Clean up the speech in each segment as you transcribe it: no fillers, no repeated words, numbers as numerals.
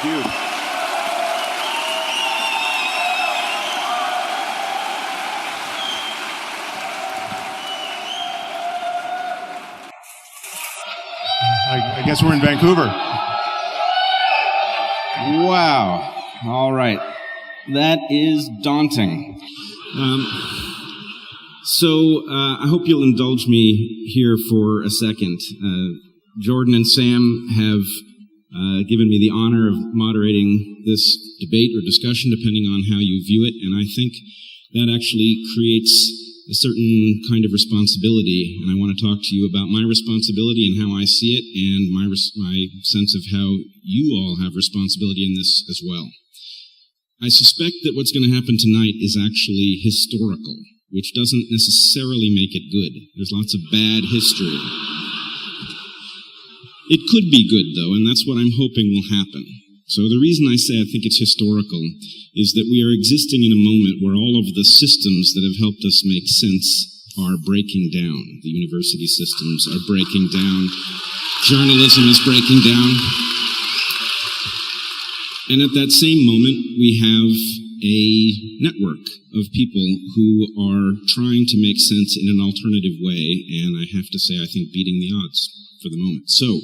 dude. I guess we're in Vancouver. Wow. All right. That is daunting. So I hope you'll indulge me here for a second. Jordan and Sam have given me the honor of moderating this debate or discussion, depending on how you view it, and I think that actually creates a certain kind of responsibility, and I want to talk to you about my responsibility and how I see it, and my sense of how you all have responsibility in this as well. I suspect that what's going to happen tonight is actually historical, which doesn't necessarily make it good. There's lots of bad history. It could be good, though, and that's what I'm hoping will happen. So the reason I say I think it's historical is that we are existing in a moment where all of the systems that have helped us make sense are breaking down. The university systems are breaking down. Journalism is breaking down. And at that same moment, we have a network of people who are trying to make sense in an alternative way, and I have to say, I think beating the odds for the moment. So,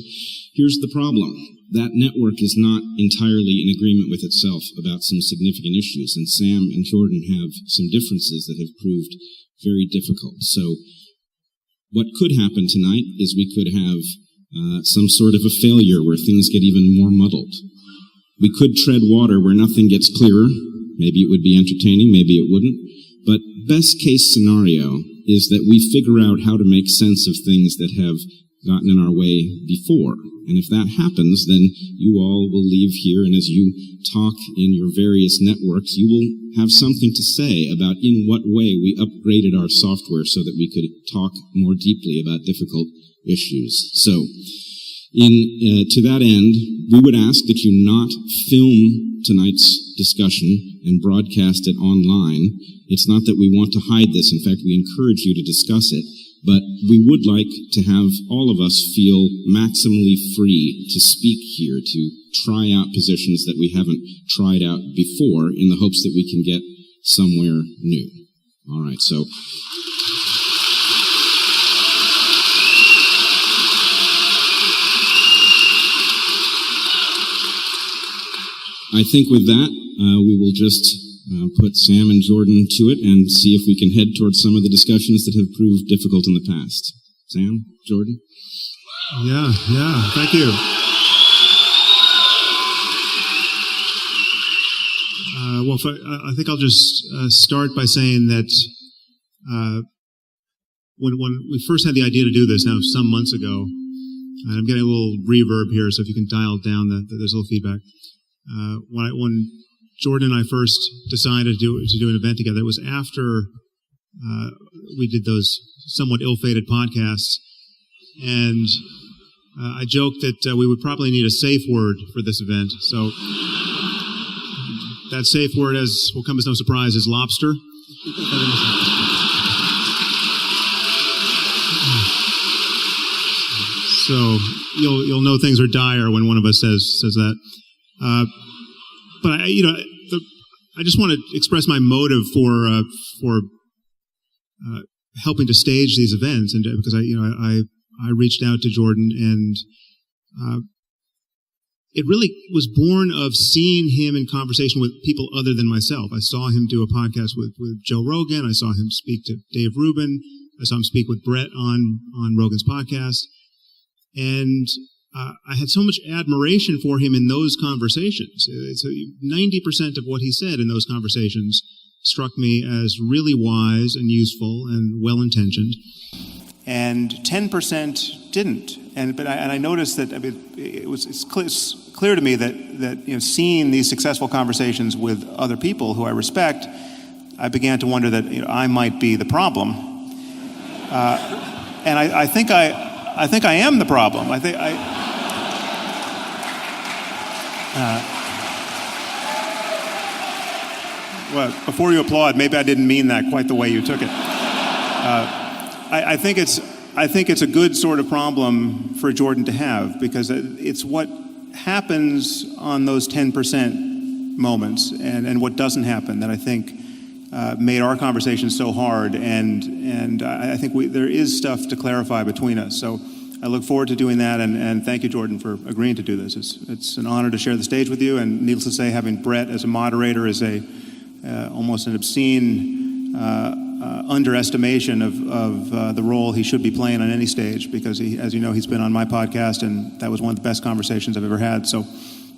here's the problem. That network is not entirely in agreement with itself about some significant issues, and Sam and Jordan have some differences that have proved very difficult. So, what could happen tonight is we could have some sort of a failure where things get even more muddled. We could tread water where nothing gets clearer. Maybe it would be entertaining, maybe it wouldn't. But best case scenario is that we figure out how to make sense of things that have gotten in our way before. And if that happens, then you all will leave here, and as you talk in your various networks, you will have something to say about in what way we upgraded our software so that we could talk more deeply about difficult issues. So, to that end, we would ask that you not film tonight's discussion and broadcast it online. It's not that we want to hide this. In fact, we encourage you to discuss it. But we would like to have all of us feel maximally free to speak here, to try out positions that we haven't tried out before in the hopes that we can get somewhere new. All right, so I think with that, we will just put Sam and Jordan to it and see if we can head towards some of the discussions that have proved difficult in the past. Sam, Jordan? Yeah, thank you. I think I'll just start by saying that when we first had the idea to do this now some months ago, and I'm getting a little reverb here, so if you can dial down, there's a little feedback. When Jordan and I first decided to do an event together, it was after we did those somewhat ill-fated podcasts, and I joked that we would probably need a safe word for this event. So that safe word, as will come as no surprise, is lobster. So you'll know things are dire when one of us says that. But I just want to express my motive for helping to stage these events, and because I reached out to Jordan, and it really was born of seeing him in conversation with people other than myself. I saw him do a podcast with Joe Rogan. I saw him speak to Dave Rubin. I saw him speak with Brett on Rogan's podcast, and I had so much admiration for him in those conversations. So 90% of what he said in those conversations struck me as really wise and useful and well-intentioned, and 10% didn't. And I noticed that it's clear to me that seeing these successful conversations with other people who I respect, I began to wonder that I might be the problem, and I think I am the problem. Well, before you applaud, maybe I didn't mean that quite the way you took it. I think it's a good sort of problem for Jordan to have, because it's what happens on those 10% moments and what doesn't happen that I think made our conversation so hard, and I think there is stuff to clarify between us. So I look forward to doing that, and thank you, Jordan, for agreeing to do this. It's an honor to share the stage with you, and needless to say, having Brett as a moderator is almost an obscene underestimation of the role he should be playing on any stage, because as you know, he's been on my podcast, and that was one of the best conversations I've ever had. So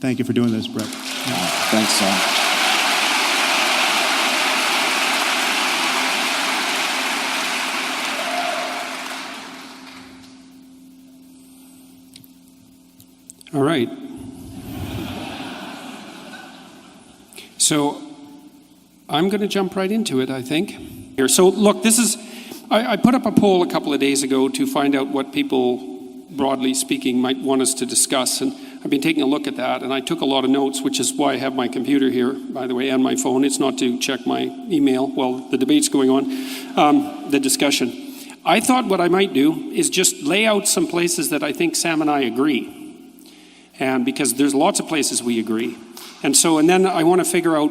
thank you for doing this, Brett. Thanks, Sam. All right. So I'm going to jump right into it, I think. Here. So look, I put up a poll a couple of days ago to find out what people, broadly speaking, might want us to discuss. And I've been taking a look at that, and I took a lot of notes, which is why I have my computer here, by the way, and my phone. It's not to check my email while the debate's going on, the discussion. I thought what I might do is just lay out some places that I think Sam and I agree. And because there's lots of places we agree. And then I want to figure out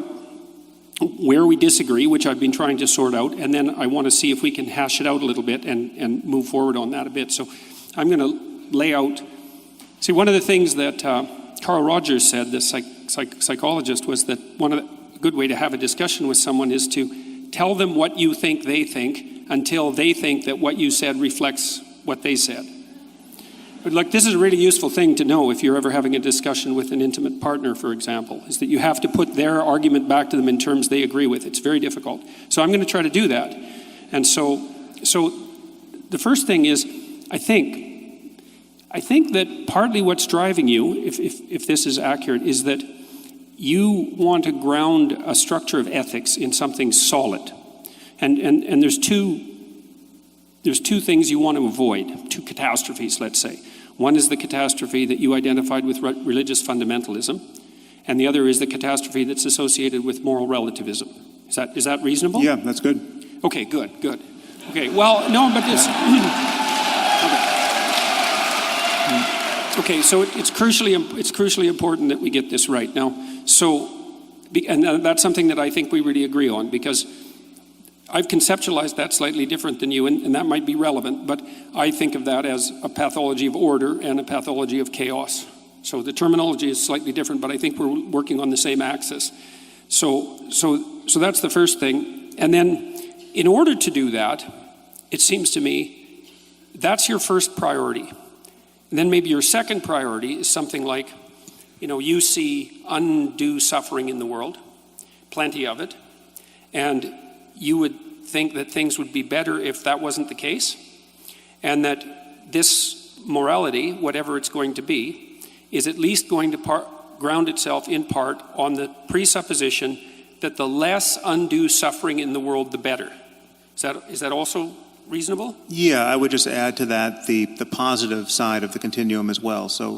where we disagree, which I've been trying to sort out, and then I want to see if we can hash it out a little bit and move forward on that a bit. So I'm going to lay out, see, one of the things that Carl Rogers said, the psychologist, was that a good way to have a discussion with someone is to tell them what you think they think until they think that what you said reflects what they said. But look, this is a really useful thing to know if you're ever having a discussion with an intimate partner, for example, is that you have to put their argument back to them in terms they agree with. It's very difficult. So I'm going to try to do that. And so the first thing is, I think that partly what's driving you, if this is accurate, is that you want to ground a structure of ethics in something solid. And there's two things you want to avoid, two catastrophes, let's say. One is the catastrophe that you identified with religious fundamentalism, and the other is the catastrophe that's associated with moral relativism. Is that reasonable? Yeah, that's good. Okay, good. Okay, well, no, but it's... Okay, so it's crucially important that we get this right. Now, and that's something that I think we really agree on, because I've conceptualized that slightly different than you, and that might be relevant, but I think of that as a pathology of order and a pathology of chaos. So the terminology is slightly different, but I think we're working on the same axis. So that's the first thing. And then in order to do that, it seems to me, that's your first priority. And then maybe your second priority is something like, you see undue suffering in the world, plenty of it, and you would think that things would be better if that wasn't the case, and that this morality, whatever it's going to be, is at least going to ground itself in part on the presupposition that the less undue suffering in the world, the better. Is that also reasonable? Yeah, I would just add to that the positive side of the continuum as well. So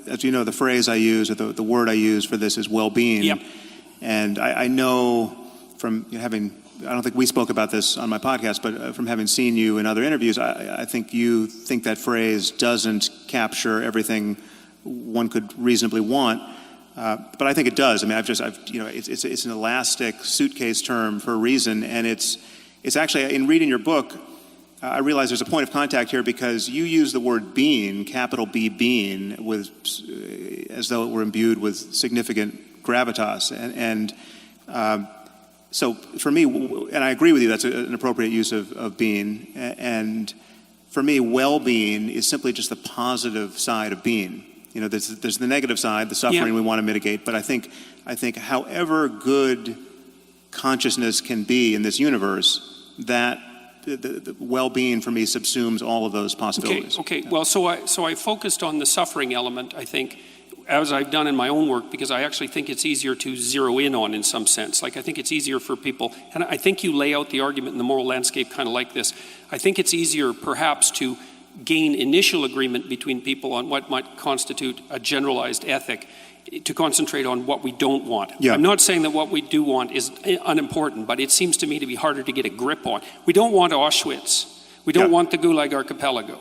as you know, the phrase I use, or the word I use for this is well-being. Yep. And I know from having, I don't think we spoke about this on my podcast, but from having seen you in other interviews, I think you think that phrase doesn't capture everything one could reasonably want. But I think it does. I mean, it's an elastic suitcase term for a reason, and it's actually, in reading your book, I realize there's a point of contact here, because you use the word being, capital B, being, as though it were imbued with significant gravitas, and so for me, and I agree with you, that's an appropriate use of being, and for me, well-being is simply just the positive side of being. There's the negative side, the suffering we want to mitigate, but I think however good consciousness can be in this universe, that the well-being for me subsumes all of those possibilities. Okay. Well, so I focused on the suffering element, I think, as I've done in my own work, because I actually think it's easier to zero in on in some sense. Like, I think it's easier for people, and I think you lay out the argument in the moral landscape kind of like this. I think it's easier perhaps to gain initial agreement between people on what might constitute a generalized ethic, to concentrate on what we don't want. Yeah. I'm not saying that what we do want is unimportant, but it seems to me to be harder to get a grip on. We don't want Auschwitz. We don't want the Gulag Archipelago.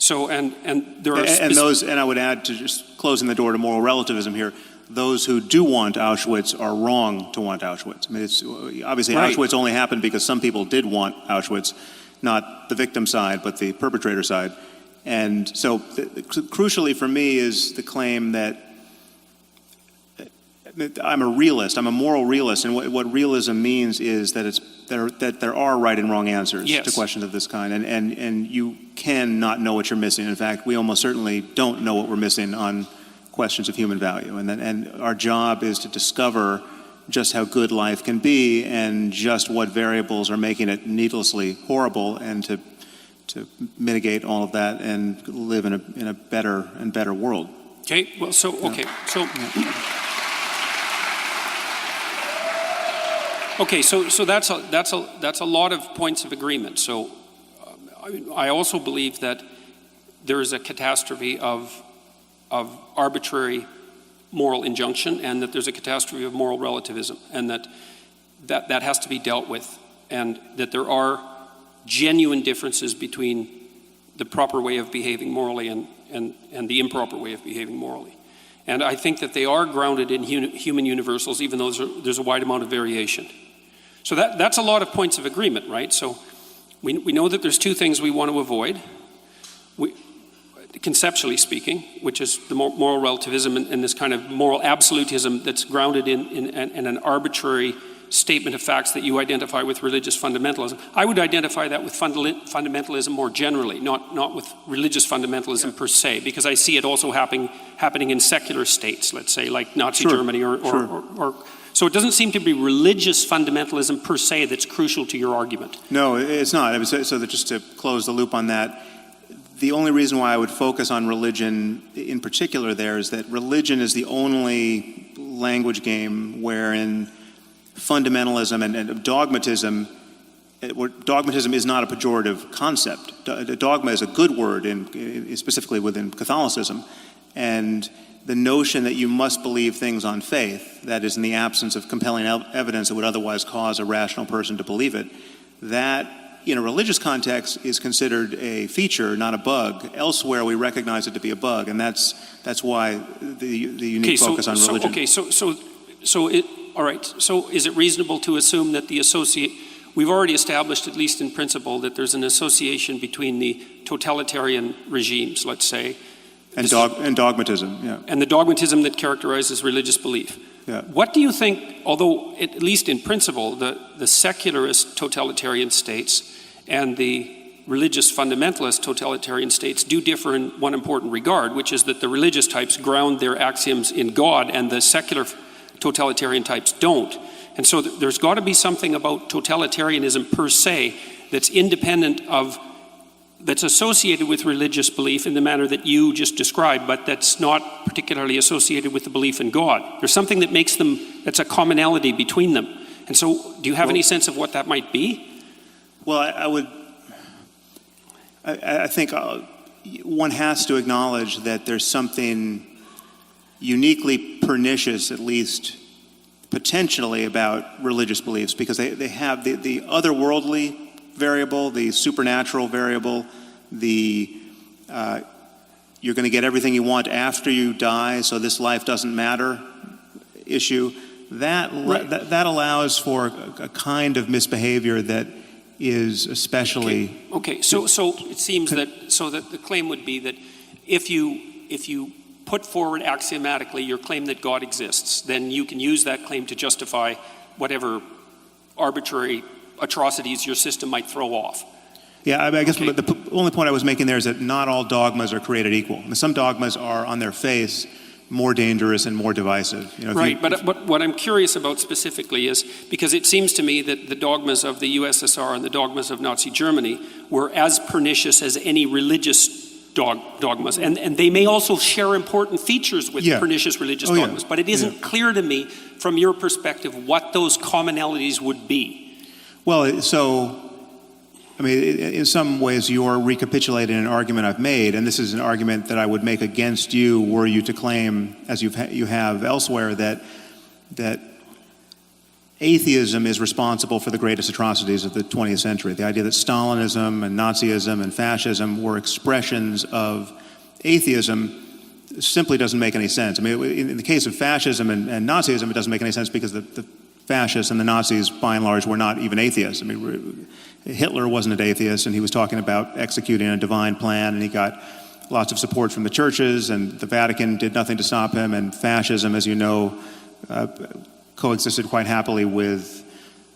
So, and there are... And I would add, to just closing the door to moral relativism here, those who do want Auschwitz are wrong to want Auschwitz. I mean, it's obviously right. Auschwitz only happened because some people did want Auschwitz, not the victim side, but the perpetrator side. And so, crucially for me is the claim that I'm a realist. I'm a moral realist, and what realism means is that there are right and wrong answers to questions of this kind, and you cannot know what you're missing. In fact, we almost certainly don't know what we're missing on questions of human value, and our job is to discover just how good life can be and just what variables are making it needlessly horrible, and to mitigate all of that and live in a better world. Okay. Well, so. Okay, so that's a lot of points of agreement. So I also believe that there is a catastrophe of arbitrary moral injunction, and that there's a catastrophe of moral relativism, and that has to be dealt with, and that there are genuine differences between the proper way of behaving morally and the improper way of behaving morally. And I think that they are grounded in human universals, even though there's a wide amount of variation. So that's a lot of points of agreement, right? So we know that there's two things we want to avoid, conceptually speaking, which is the moral relativism and this kind of moral absolutism that's grounded in an arbitrary statement of facts that you identify with religious fundamentalism. I would identify that with fundamentalism more generally, not with religious fundamentalism per se, because I see it also happening in secular states, let's say, like Nazi Germany or so it doesn't seem to be religious fundamentalism per se that's crucial to your argument. No, it's not. So that just to close the loop on that, the only reason why I would focus on religion in particular there is that religion is the only language game wherein fundamentalism and dogmatism is not a pejorative concept. Dogma is a good word, specifically within Catholicism. And the notion that you must believe things on faith, that is in the absence of compelling evidence that would otherwise cause a rational person to believe it, that in a religious context is considered a feature, not a bug. Elsewhere we recognize it to be a bug, and that's why the unique focus on religion. All right, so is it reasonable to assume that we've already established, at least in principle, that there's an association between the totalitarian regimes, let's say, and dogmatism, yeah. And the dogmatism that characterizes religious belief. Yeah. What do you think, although at least in principle, the secularist totalitarian states and the religious fundamentalist totalitarian states do differ in one important regard, which is that the religious types ground their axioms in God and the secular totalitarian types don't. And so there's got to be something about totalitarianism per se that's independent of, that's associated with religious belief in the manner that you just described, but that's not particularly associated with the belief in God. There's something that makes them, that's a commonality between them. And so do you have any sense of what that might be? Well, I think one has to acknowledge that there's something uniquely pernicious, at least potentially, about religious beliefs, because they have the otherworldly variable, the supernatural variable, the you're going to get everything you want after you die, so this life doesn't matter issue. That allows for a kind of misbehavior that is especially okay. So it seems that the claim would be that if you put forward axiomatically your claim that God exists, then you can use that claim to justify whatever arbitrary atrocities your system might throw off. Yeah, I guess the only point I was making there is that not all dogmas are created equal. Some dogmas are on their face more dangerous and more divisive. But what I'm curious about specifically is, because it seems to me that the dogmas of the USSR and the dogmas of Nazi Germany were as pernicious as any religious dogmas, and they may also share important features with pernicious religious dogmas, but it isn't clear to me from your perspective what those commonalities would be. Well, so, I mean, in some ways you're recapitulating an argument I've made, and this is an argument that I would make against you were you to claim, as you have elsewhere, that atheism is responsible for the greatest atrocities of the 20th century. The idea that Stalinism and Nazism and fascism were expressions of atheism simply doesn't make any sense. I mean, in the case of fascism and Nazism, it doesn't make any sense because the fascists and the Nazis, by and large, were not even atheists. I mean, Hitler wasn't an atheist, and he was talking about executing a divine plan, and he got lots of support from the churches, and the Vatican did nothing to stop him, and fascism, as you know, coexisted quite happily with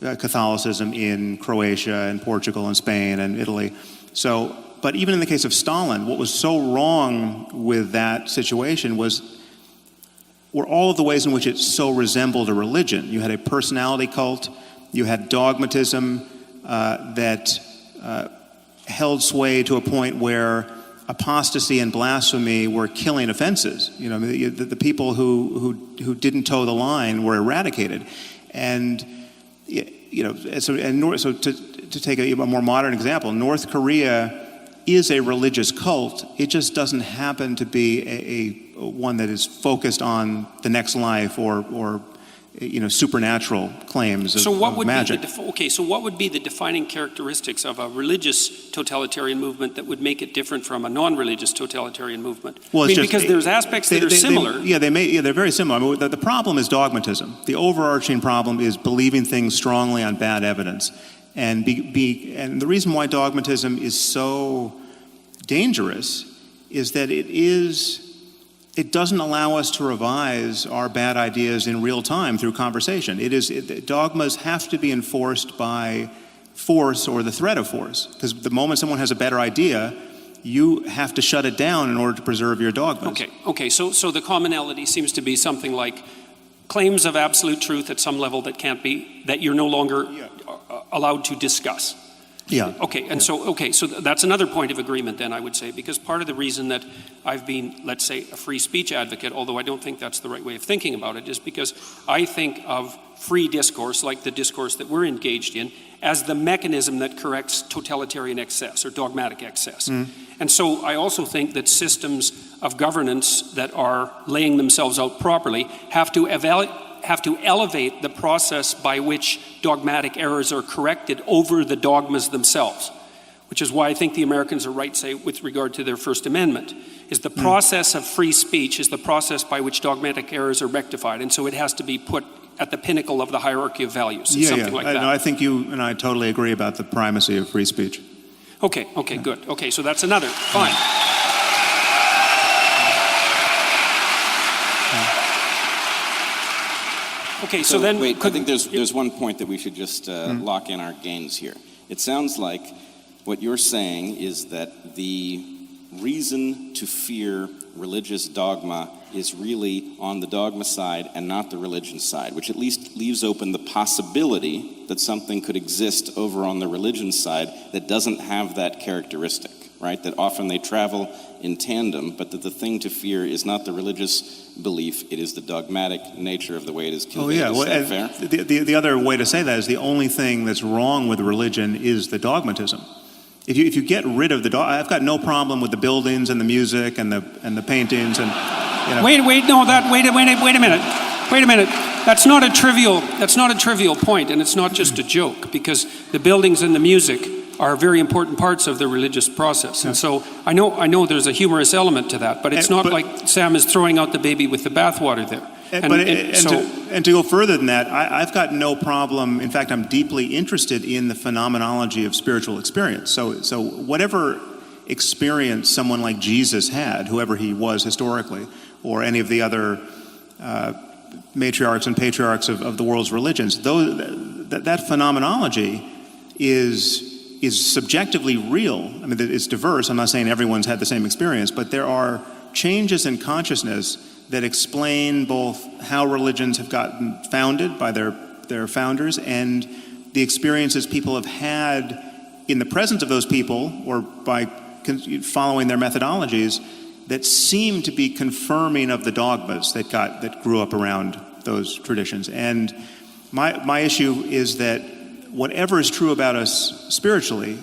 Catholicism in Croatia and Portugal and Spain and Italy. So, but even in the case of Stalin, what was so wrong with that situation were all of the ways in which it so resembled a religion. You had a personality cult, you had dogmatism that held sway to a point where apostasy and blasphemy were killing offenses. You know, the people who didn't toe the line were eradicated, and you know, so to take a more modern example, North Korea is a religious cult. It just doesn't happen to be a one that is focused on the next life or you know, supernatural claims of, so what would magic. Be so what would be the defining characteristics of a religious totalitarian movement that would make it different from a non-religious totalitarian movement? Well, I mean, because there's aspects that are similar. They're very similar. I mean, the problem is dogmatism. The overarching problem is believing things strongly on bad evidence. And and the reason why dogmatism is so dangerous is that it doesn't allow us to revise our bad ideas in real time through conversation. Dogmas have to be enforced by force or the threat of force, because the moment someone has a better idea, you have to shut it down in order to preserve your dogmas. Okay. So the commonality seems to be something like claims of absolute truth at some level that you're no longer allowed to discuss. Yeah. So that's another point of agreement then, I would say, because part of the reason that I've been, let's say, a free speech advocate, although I don't think that's the right way of thinking about it, is because I think of free discourse, like the discourse that we're engaged in, as the mechanism that corrects totalitarian excess or dogmatic excess. And so I also think that systems of governance that are laying themselves out properly have to elevate the process by which dogmatic errors are corrected over the dogmas themselves, which is why I think the Americans are right, say, with regard to their First Amendment, is the process of free speech is the process by which dogmatic errors are rectified, and so it has to be put at the pinnacle of the hierarchy of values, something like that. No, I think you and I totally agree about the primacy of free speech. Okay, good. Okay, so that's another, fine. Okay, so then... Wait, I think there's one point that we should just lock in our gains here. It sounds like what you're saying is that the reason to fear religious dogma is really on the dogma side and not the religion side, which at least leaves open the possibility that something could exist over on the religion side that doesn't have that characteristic, right? That often they travel in tandem, but that the thing to fear is not the religious belief, it is the dogmatic nature of the way it is conveyed. Oh, yeah. Is that fair? The other way to say that is the only thing that's wrong with religion is the dogmatism. If you get rid of I've got no problem with the buildings and the music and the paintings and, you know. Wait a minute. That's not a trivial point, and it's not just a joke, because the buildings and the music are very important parts of the religious process. And so I know there's a humorous element to that, but it's not like Sam is throwing out the baby with the bathwater there. And to go further than that, I've got no problem. In fact, I'm deeply interested in the phenomenology of spiritual experience. So whatever experience someone like Jesus had, whoever he was historically, or any of the other matriarchs and patriarchs of the world's religions, that phenomenology is subjectively real. I mean, it's diverse. I'm not saying everyone's had the same experience, but there are changes in consciousness that explain both how religions have gotten founded by their founders and the experiences people have had in the presence of those people or by following their methodologies that seem to be confirming of the dogmas that grew up around those traditions. And my issue is that whatever is true about us spiritually,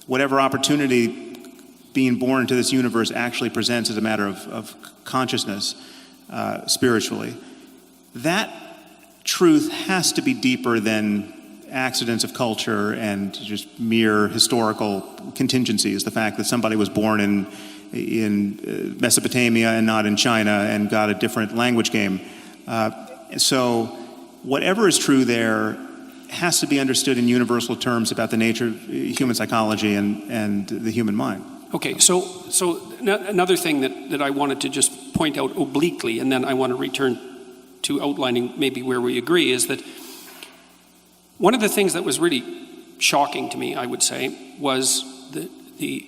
whatever opportunity being born into this universe actually presents as a matter of consciousness spiritually, that truth has to be deeper than accidents of culture and just mere historical contingencies. The fact that somebody was born in Mesopotamia and not in China and got a different language game. So whatever is true there has to be understood in universal terms about the nature of human psychology and the human mind. Okay, so another thing that I wanted to just point out obliquely, and then I want to return to outlining maybe where we agree, is that one of the things that was really shocking to me, I would say, was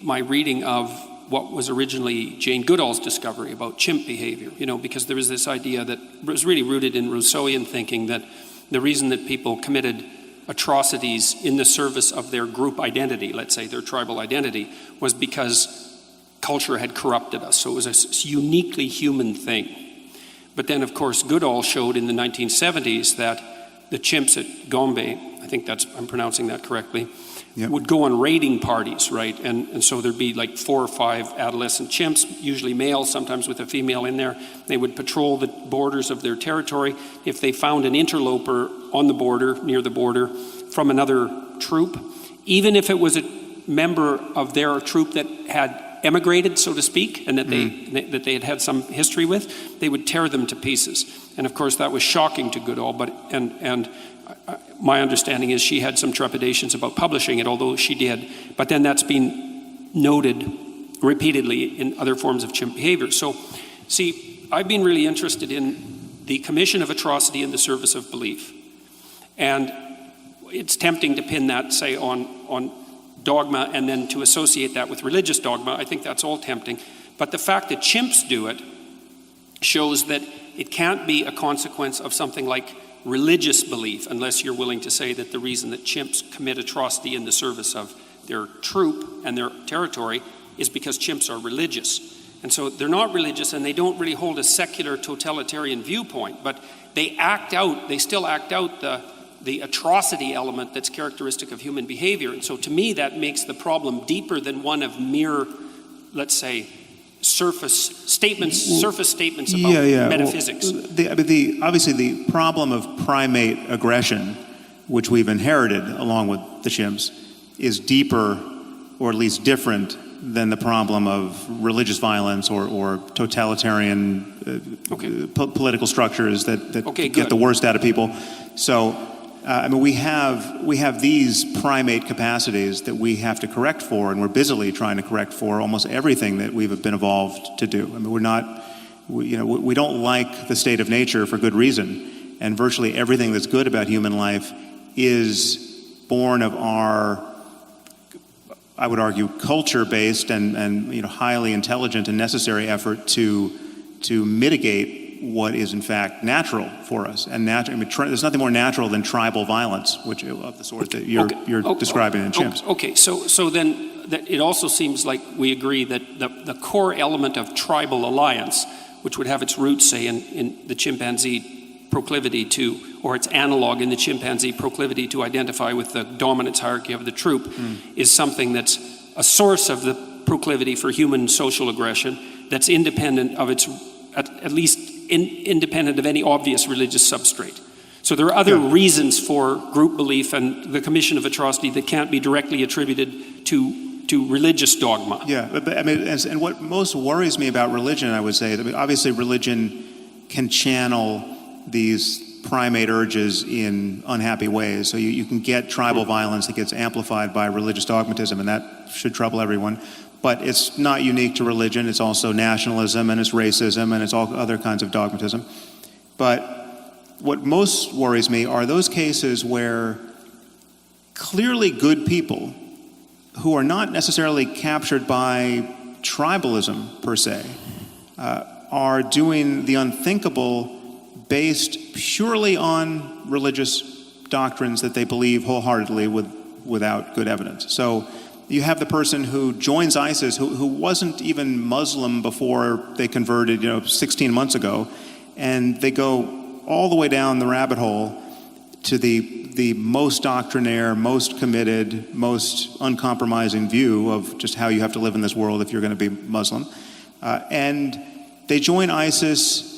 my reading of what was originally Jane Goodall's discovery about chimp behavior, because there was this idea that was really rooted in Rousseauian thinking that the reason that people committed atrocities in the service of their group identity, let's say their tribal identity, was because culture had corrupted us. So it was a uniquely human thing. But then, of course, Goodall showed in the 1970s that the chimps at Gombe, I think I'm pronouncing that correctly, yep, would go on raiding parties, right? And so there'd be like 4 or 5 adolescent chimps, usually male, sometimes with a female in there. They would patrol the borders of their territory. If they found an interloper on the border, near the border, from another troop, even if it was a member of their troop that had emigrated, so to speak, and that they had some history with, they would tear them to pieces. And of course, that was shocking to Goodall, and my understanding is she had some trepidations about publishing it, although she did. But then that's been noted repeatedly in other forms of chimp behavior. So, see, I've been really interested in the commission of atrocity in the service of belief. And it's tempting to pin that, say, on dogma and then to associate that with religious dogma. I think that's all tempting. But the fact that chimps do it shows that it can't be a consequence of something like religious belief, unless you're willing to say that the reason that chimps commit atrocity in the service of their troop and their territory is because chimps are religious. And so they're not religious, and they don't really hold a secular totalitarian viewpoint, but they still act out the atrocity element that's characteristic of human behavior. And so to me, that makes the problem deeper than one of mere, let's say, surface statements about metaphysics. Well, obviously the problem of primate aggression, which we've inherited along with the chimps, is deeper, or at least different, than the problem of religious violence or totalitarian political structures that get the worst out of people. So, we have these primate capacities that we have to correct for, and we're busily trying to correct for almost everything that we've been evolved to do. We don't like the state of nature for good reason, and virtually everything that's good about human life is born of our, I would argue, culture-based and highly intelligent and necessary effort to mitigate what is in fact natural for us. And there's nothing more natural than tribal violence, which of the sort that you're describing in chimps. Okay, so then it also seems like we agree that the core element of tribal alliance, which would have its roots, say, in the chimpanzee proclivity to, or its analog in the chimpanzee proclivity to identify with the dominance hierarchy of the troop, is something that's a source of the proclivity for human social aggression that's independent of its, at least independent of any obvious religious substrate. So there are other reasons for group belief and the commission of atrocity that can't be directly attributed to religious dogma. Yeah, and what most worries me about religion, I would say, obviously religion can channel these primate urges in unhappy ways. So you can get tribal violence that gets amplified by religious dogmatism, and that should trouble everyone. But it's not unique to religion. It's also nationalism, and it's racism, and it's all other kinds of dogmatism. But what most worries me are those cases where clearly good people who are not necessarily captured by tribalism per se are doing the unthinkable based purely on religious doctrines that they believe wholeheartedly without good evidence. So you have the person who joins ISIS who wasn't even Muslim before they converted 16 months ago, and they go all the way down the rabbit hole to the most doctrinaire, most committed, most uncompromising view of just how you have to live in this world if you're going to be Muslim. And they join ISIS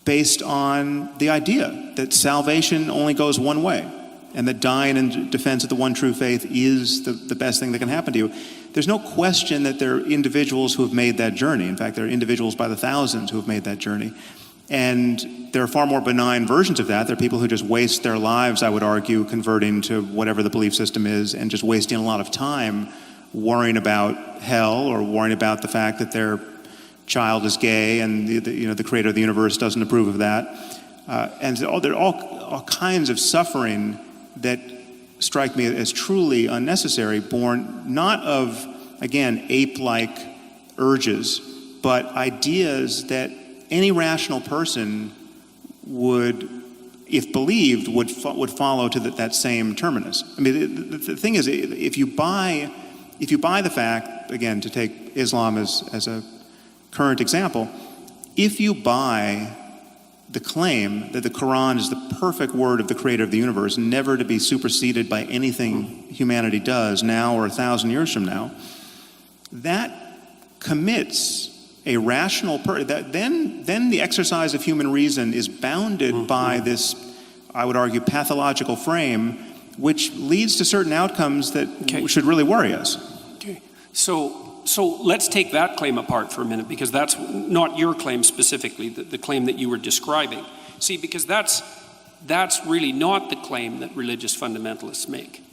based on the idea that salvation only goes one way, and that dying in defense of the one true faith is the best thing that can happen to you. There's no question that there are individuals who have made that journey. In fact, there are individuals by the thousands who have made that journey. And there are far more benign versions of that. There are people who just waste their lives, I would argue, converting to whatever the belief system is, and just wasting a lot of time worrying about hell or worrying about the fact that their child is gay and the creator of the universe doesn't approve of that. And there are all kinds of suffering that strike me as truly unnecessary, born not of, again, ape-like urges, but ideas that any rational person would, if believed, would follow to that same terminus. I mean, the thing is, if you buy the fact, again, to take Islam as a current example, if you buy the claim that the Quran is the perfect word of the creator of the universe, never to be superseded by anything humanity does now or 1,000 years from now, that commits a rational then the exercise of human reason is bounded by this, I would argue, pathological frame, which leads to certain outcomes that should really worry us. Okay. So let's take that claim apart for a minute, because that's not your claim specifically, the claim that you were describing. See, because that's really not the claim that religious fundamentalists make.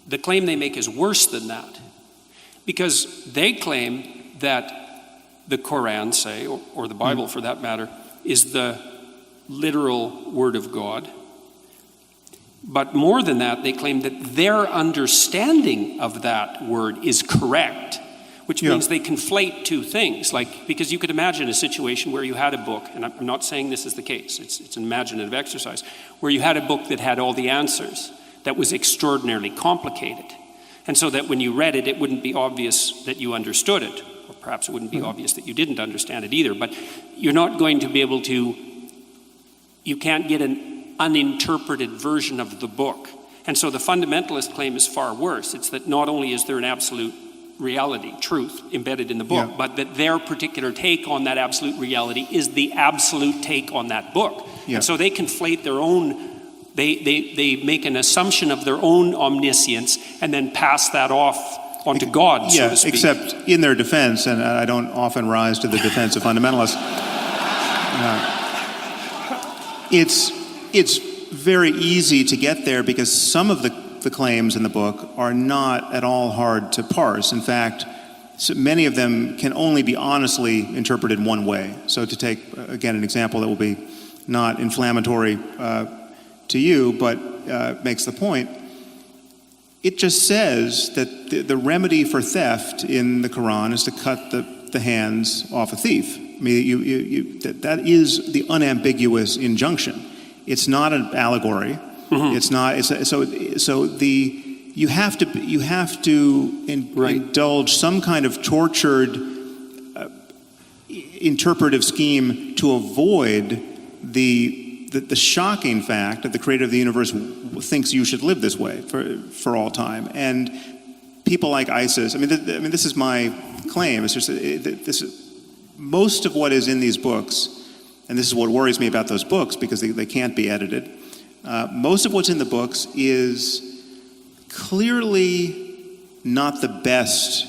The claim they make is worse than that, because they claim that the Quran, say, or the Bible for that matter, is the literal word of God. But more than that, they claim that their understanding of that word is correct, which means they conflate two things. Like, because you could imagine a situation where you had a book, and I'm not saying this is the case, it's an imaginative exercise, where you had a book that had all the answers, that was extraordinarily complicated. And so that when you read it, it wouldn't be obvious that you understood it, or perhaps it wouldn't be obvious that you didn't understand it either. But you're not going to be able to, you can't get an uninterpreted version of the book. And so the fundamentalist claim is far worse. It's that not only is there an absolute reality, truth, embedded in the book, but that their particular take on that absolute reality is the absolute take on that book. And so they conflate their own, they make an assumption of their own omniscience and then pass that off onto God, so to speak. Except in their defense, and I don't often rise to the defense of fundamentalists, it's very easy to get there because some of the claims in the book are not at all hard to parse. In fact, so many of them can only be honestly interpreted one way. So to take, again, an example that will be not inflammatory to you, but makes the point, it just says that the remedy for theft in the Quran is to cut the hands off a thief. I mean, that is the unambiguous injunction. It's not an allegory. It's not. You have to indulge some kind of tortured interpretive scheme to avoid the shocking fact that the creator of the universe thinks you should live this way for all time. And people like ISIS. I mean, this is my claim. It's just most of what is in these books, and this is what worries me about those books because they can't be edited. Most of what's in the books is clearly not the best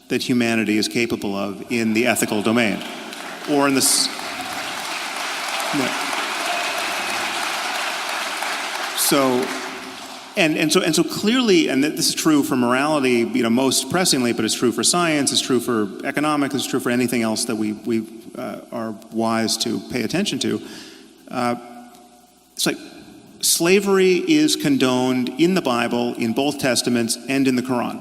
that humanity is capable of in the ethical domain, or in the. So clearly, and this is true for morality, most pressingly, but it's true for science, it's true for economics, it's true for anything else that we are wise to pay attention to. It's like slavery is condoned in the Bible, in both Testaments, and in the Quran.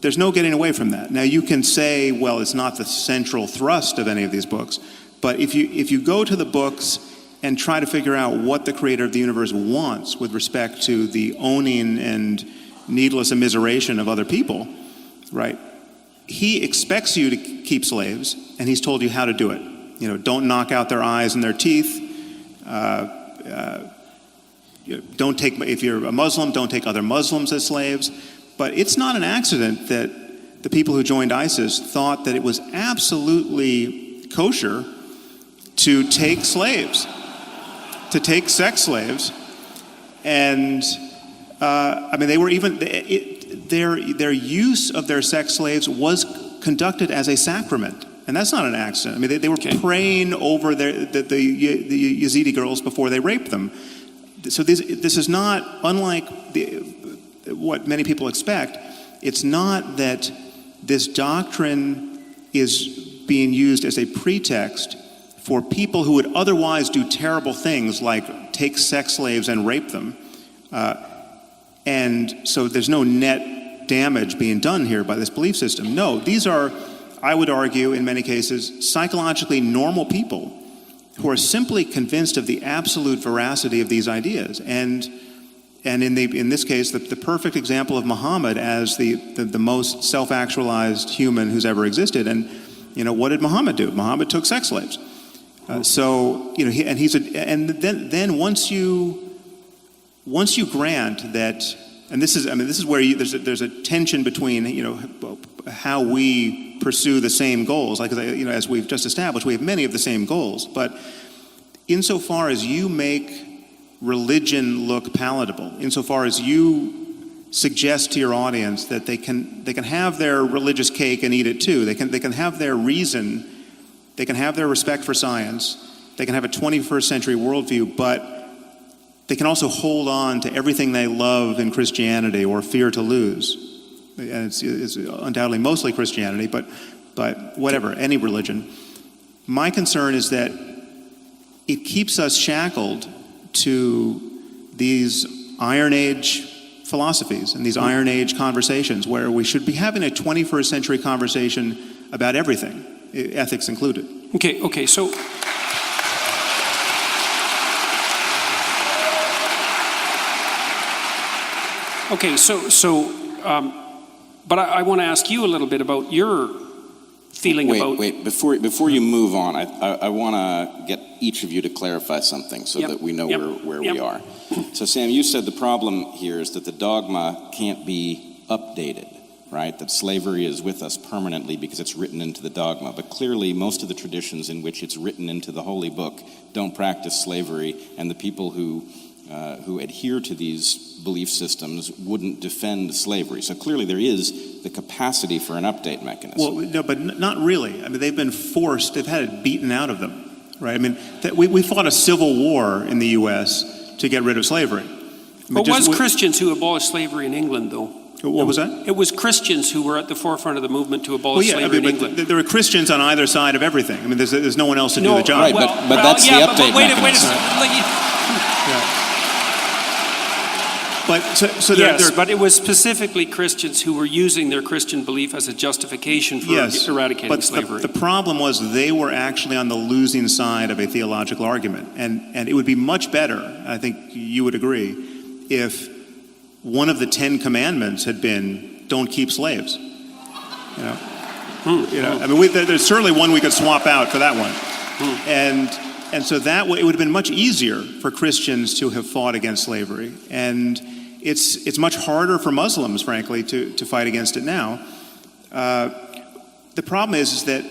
There's no getting away from that. Now you can say, well, it's not the central thrust of any of these books, but if you go to the books and try to figure out what the creator of the universe wants with respect to the owning and needless immiseration of other people, right? He expects you to keep slaves, and he's told you how to do it. Don't knock out their eyes and their teeth. If you're a Muslim, don't take other Muslims as slaves. But it's not an accident that the people who joined ISIS thought that it was absolutely kosher to take slaves, to take sex slaves, and they were even their use of their sex slaves was conducted as a sacrament, and that's not an accident. I mean, they were praying over the Yazidi girls before they raped them. So this is not unlike what many people expect. It's not that this doctrine is being used as a pretext for people who would otherwise do terrible things like take sex slaves and rape them. And so there's no net damage being done here by this belief system. No, these are, I would argue, in many cases, psychologically normal people who are simply convinced of the absolute veracity of these ideas. And in this case, the perfect example of Muhammad as the most self-actualized human who's ever existed. And what did Muhammad do? Muhammad took sex slaves. Then once you grant that, and this is where there's a tension between how we pursue the same goals. Like as we've just established, we have many of the same goals. But insofar as you make religion look palatable, insofar as you suggest to your audience that they can have their religious cake and eat it too, they can have their reason, they can have their respect for science, they can have a 21st century worldview, but they can also hold on to everything they love in Christianity or fear to lose. And it's undoubtedly mostly Christianity, but whatever, any religion. My concern is that it keeps us shackled to these Iron Age philosophies and these Iron Age conversations where we should be having a 21st century conversation about everything, ethics included. Okay, so... Okay, but I want to ask you a little bit about your feeling about... Wait, before you move on, I want to get each of you to clarify something so that we know where we are. So Sam, you said the problem here is that the dogma can't be updated, right? That slavery is with us permanently because it's written into the dogma. But clearly most of the traditions in which it's written into the Holy Book don't practice slavery, and the people who adhere to these belief systems wouldn't defend slavery. So clearly there is the capacity for an update mechanism. Well, no, but not really. I mean, they've been forced, they've had it beaten out of them, right? I mean, we fought a civil war in the U.S. to get rid of slavery. But it was Christians who abolished slavery in England, though. What was that? It was Christians who were at the forefront of the movement to abolish slavery in England. There are Christians on either side of everything. I mean, there's no one else to do the job. Right, but that's the update mechanism. Wait a second. But it was specifically Christians who were using their Christian belief as a justification for eradicating slavery. The problem was they were actually on the losing side of a theological argument. And it would be much better, I think you would agree, if one of the 10 commandments had been, don't keep slaves. I mean, there's certainly one we could swap out for that one. And so that way, it would have been much easier for Christians to have fought against slavery. And it's much harder for Muslims, frankly, to fight against it now. The problem is that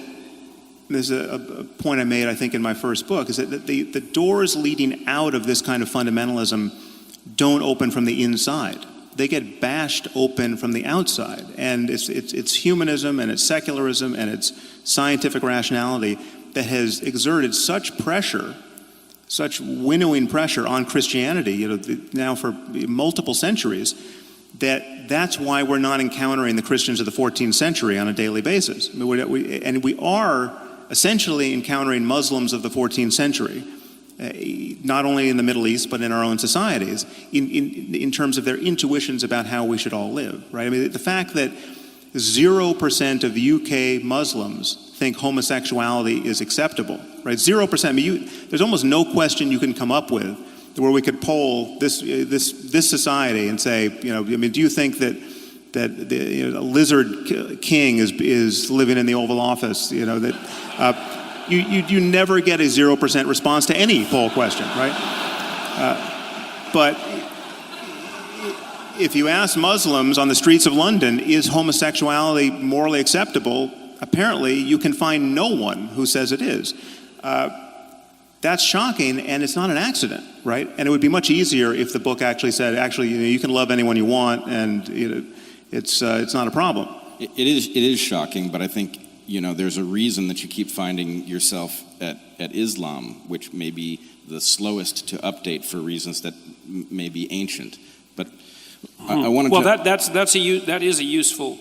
there's a point I made, I think, in my first book, is that the doors leading out of this kind of fundamentalism don't open from the inside. They get bashed open from the outside. And it's humanism and it's secularism and it's scientific rationality that has exerted such pressure, such winnowing pressure on Christianity, now for multiple centuries, that's why we're not encountering the Christians of the 14th century on a daily basis. We are essentially encountering Muslims of the 14th century, not only in the Middle East, but in our own societies, in terms of their intuitions about how we should all live, right? I mean, the fact that 0% of UK Muslims think homosexuality is acceptable, right? 0%. I mean, there's almost no question you can come up with where we could poll this society and say, do you think that the lizard king is living in the Oval Office? You never get a 0% response to any poll question, right? But if you ask Muslims on the streets of London, is homosexuality morally acceptable? Apparently, you can find no one who says it is. That's shocking, and it's not an accident, right? And it would be much easier if the book actually said, you can love anyone you want, and it's not a problem. It is shocking, but I think there's a reason that you keep finding yourself at Islam, which may be the slowest to update for reasons that may be ancient. But I wanted to. That is a useful.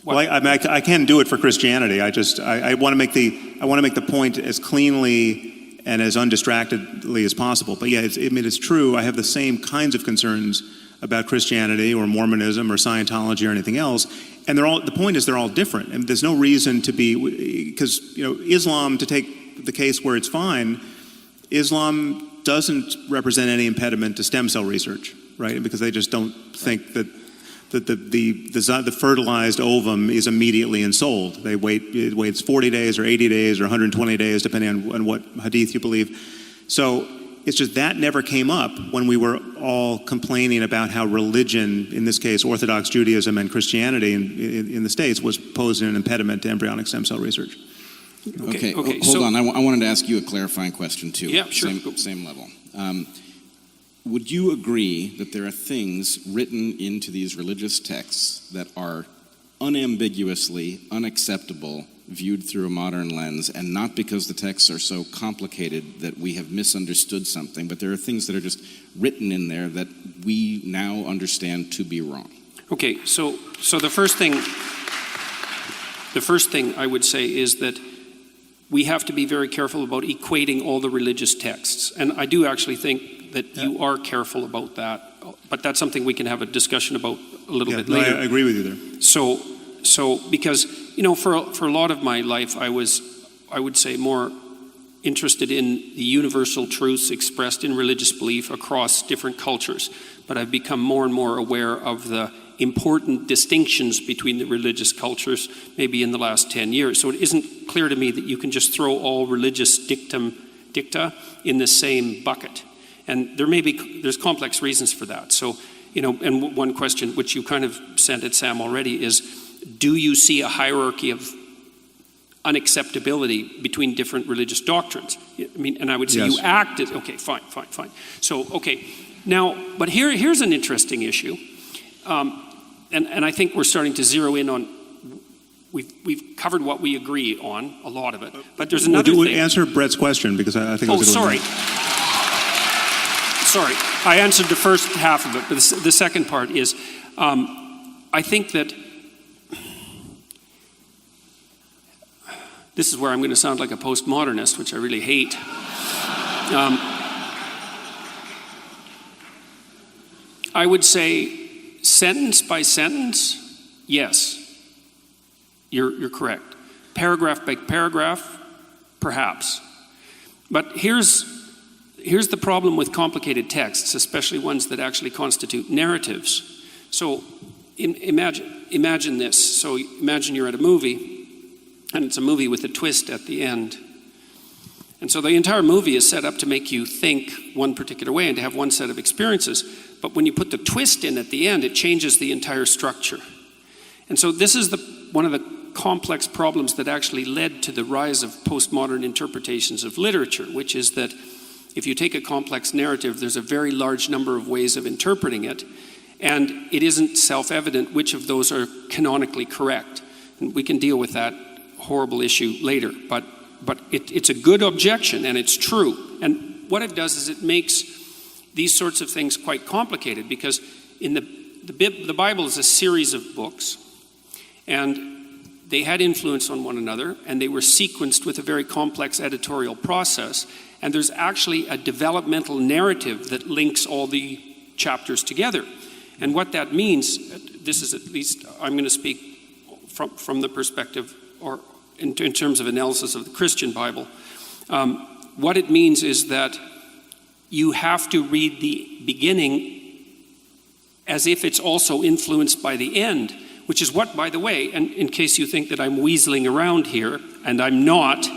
Well, I can do it for Christianity. I want to make the point as cleanly and as undistractedly as possible. But yeah, it's true. I have the same kinds of concerns about Christianity or Mormonism or Scientology or anything else. And the point is they're all different. And there's no reason to be, because, Islam, to take the case where it's fine, Islam doesn't represent any impediment to stem cell research, right? Because they just don't think that the fertilized ovum is immediately ensouled. It waits 40 days or 80 days or 120 days, depending on what hadith you believe. So it's just that never came up when we were all complaining about how religion, in this case Orthodox Judaism and Christianity in the States, was posing an impediment to embryonic stem cell research. Okay. Hold on. I wanted to ask you a clarifying question too. Yeah, sure. Same level. Would you agree that there are things written into these religious texts that are unambiguously unacceptable viewed through a modern lens, and not because the texts are so complicated that we have misunderstood something, but there are things that are just written in there that we now understand to be wrong? Okay, so the first thing I would say is that we have to be very careful about equating all the religious texts. And I do actually think that you are careful about that. But that's something we can have a discussion about a little bit later. I agree with you there. So because, for a lot of my life, I would say, more interested in the universal truths expressed in religious belief across different cultures. But I've become more and more aware of the important distinctions between the religious cultures maybe in the last 10 years. So it isn't clear to me that you can just throw all religious dicta in the same bucket. And there's complex reasons for that. So, and one question which you kind of sent at Sam already is, do you see a hierarchy of unacceptability between different religious doctrines? And I would say yes. You acted, okay, fine. So, okay, now, but here's an interesting issue. And I think we're starting to zero in on, we've covered what we agree on, a lot of it. But there's another thing. Answer Brett's question, because I think it was a good one. Sorry, I answered the first half of it, but the second part is, I think that this is where I'm going to sound like a postmodernist, which I really hate. I would say, sentence by sentence, yes, you're correct. Paragraph by paragraph, perhaps. But here's the problem with complicated texts, especially ones that actually constitute narratives. So imagine this. So imagine you're at a movie, and it's a movie with a twist at the end. And so the entire movie is set up to make you think one particular way and to have one set of experiences. But when you put the twist in at the end, it changes the entire structure. And so this is one of the complex problems that actually led to the rise of postmodern interpretations of literature, which is that if you take a complex narrative, there's a very large number of ways of interpreting it, and it isn't self-evident which of those are canonically correct. And we can deal with that horrible issue later, but it's a good objection, and it's true. And what it does is it makes these sorts of things quite complicated, because in the Bible is a series of books, and they had influence on one another, and they were sequenced with a very complex editorial process. And there's actually a developmental narrative that links all the chapters together. And what that means, this is, at least I'm going to speak from the perspective, or in terms of analysis of the Christian Bible. What it means is that you have to read the beginning as if it's also influenced by the end, which is what, by the way, and in case you think that I'm weaseling around here, and I'm not,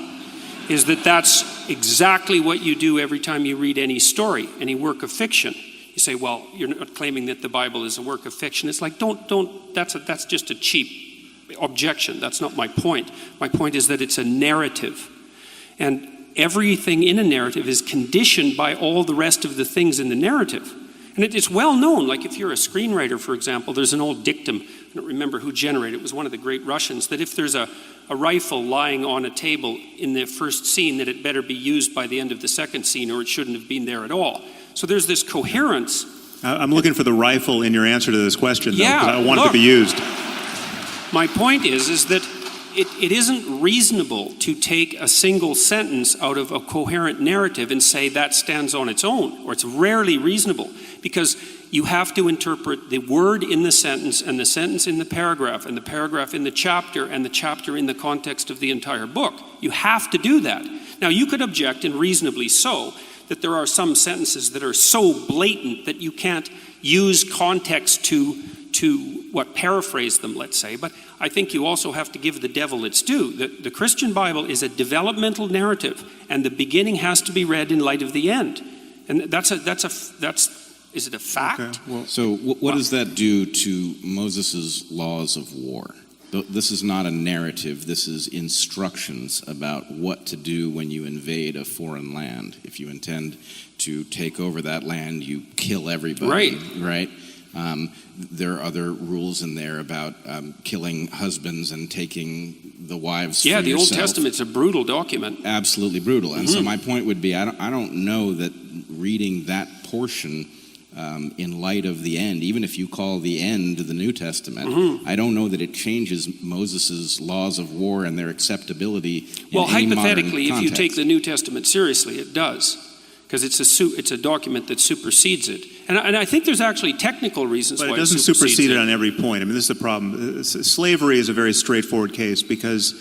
is that's exactly what you do every time you read any story, any work of fiction. You say, well, you're not claiming that the Bible is a work of fiction. It's like, that's just a cheap objection. That's not my point. My point is that it's a narrative. And everything in a narrative is conditioned by all the rest of the things in the narrative. And it's well known, like if you're a screenwriter, for example, there's an old dictum, I don't remember who generated it, it was one of the great Russians, that if there's a rifle lying on a table in the first scene, that it better be used by the end of the second scene, or it shouldn't have been there at all. So there's this coherence. I'm looking for the rifle in your answer to this question, though, because I want it to be used. My point is that it isn't reasonable to take a single sentence out of a coherent narrative and say that stands on its own, or it's rarely reasonable, because you have to interpret the word in the sentence and the sentence in the paragraph and the paragraph in the chapter and the chapter in the context of the entire book. You have to do that. Now, you could object, and reasonably so, that there are some sentences that are so blatant that you can't use context to paraphrase them, let's say. But I think you also have to give the devil its due. The Christian Bible is a developmental narrative, and the beginning has to be read in light of the end. And is it a fact? Okay, well, so what does that do to Moses' laws of war? This is not a narrative. This is instructions about what to do when you invade a foreign land. If you intend to take over that land, you kill everybody. Right? There are other rules in there about killing husbands and taking the wives for yourself. The Old Testament's a brutal document. Absolutely brutal. And so my point would be, I don't know that reading that portion in light of the end, even if you call the end the New Testament, I don't know that it changes Moses' laws of war and their acceptability in any hypothetically, modern if you context. take the New Testament seriously, it does, because it's a document that supersedes it. And I think there's actually technical reasons why it doesn't supersedes supersede it on every point. I mean, this is the problem. Slavery is a very straightforward case, because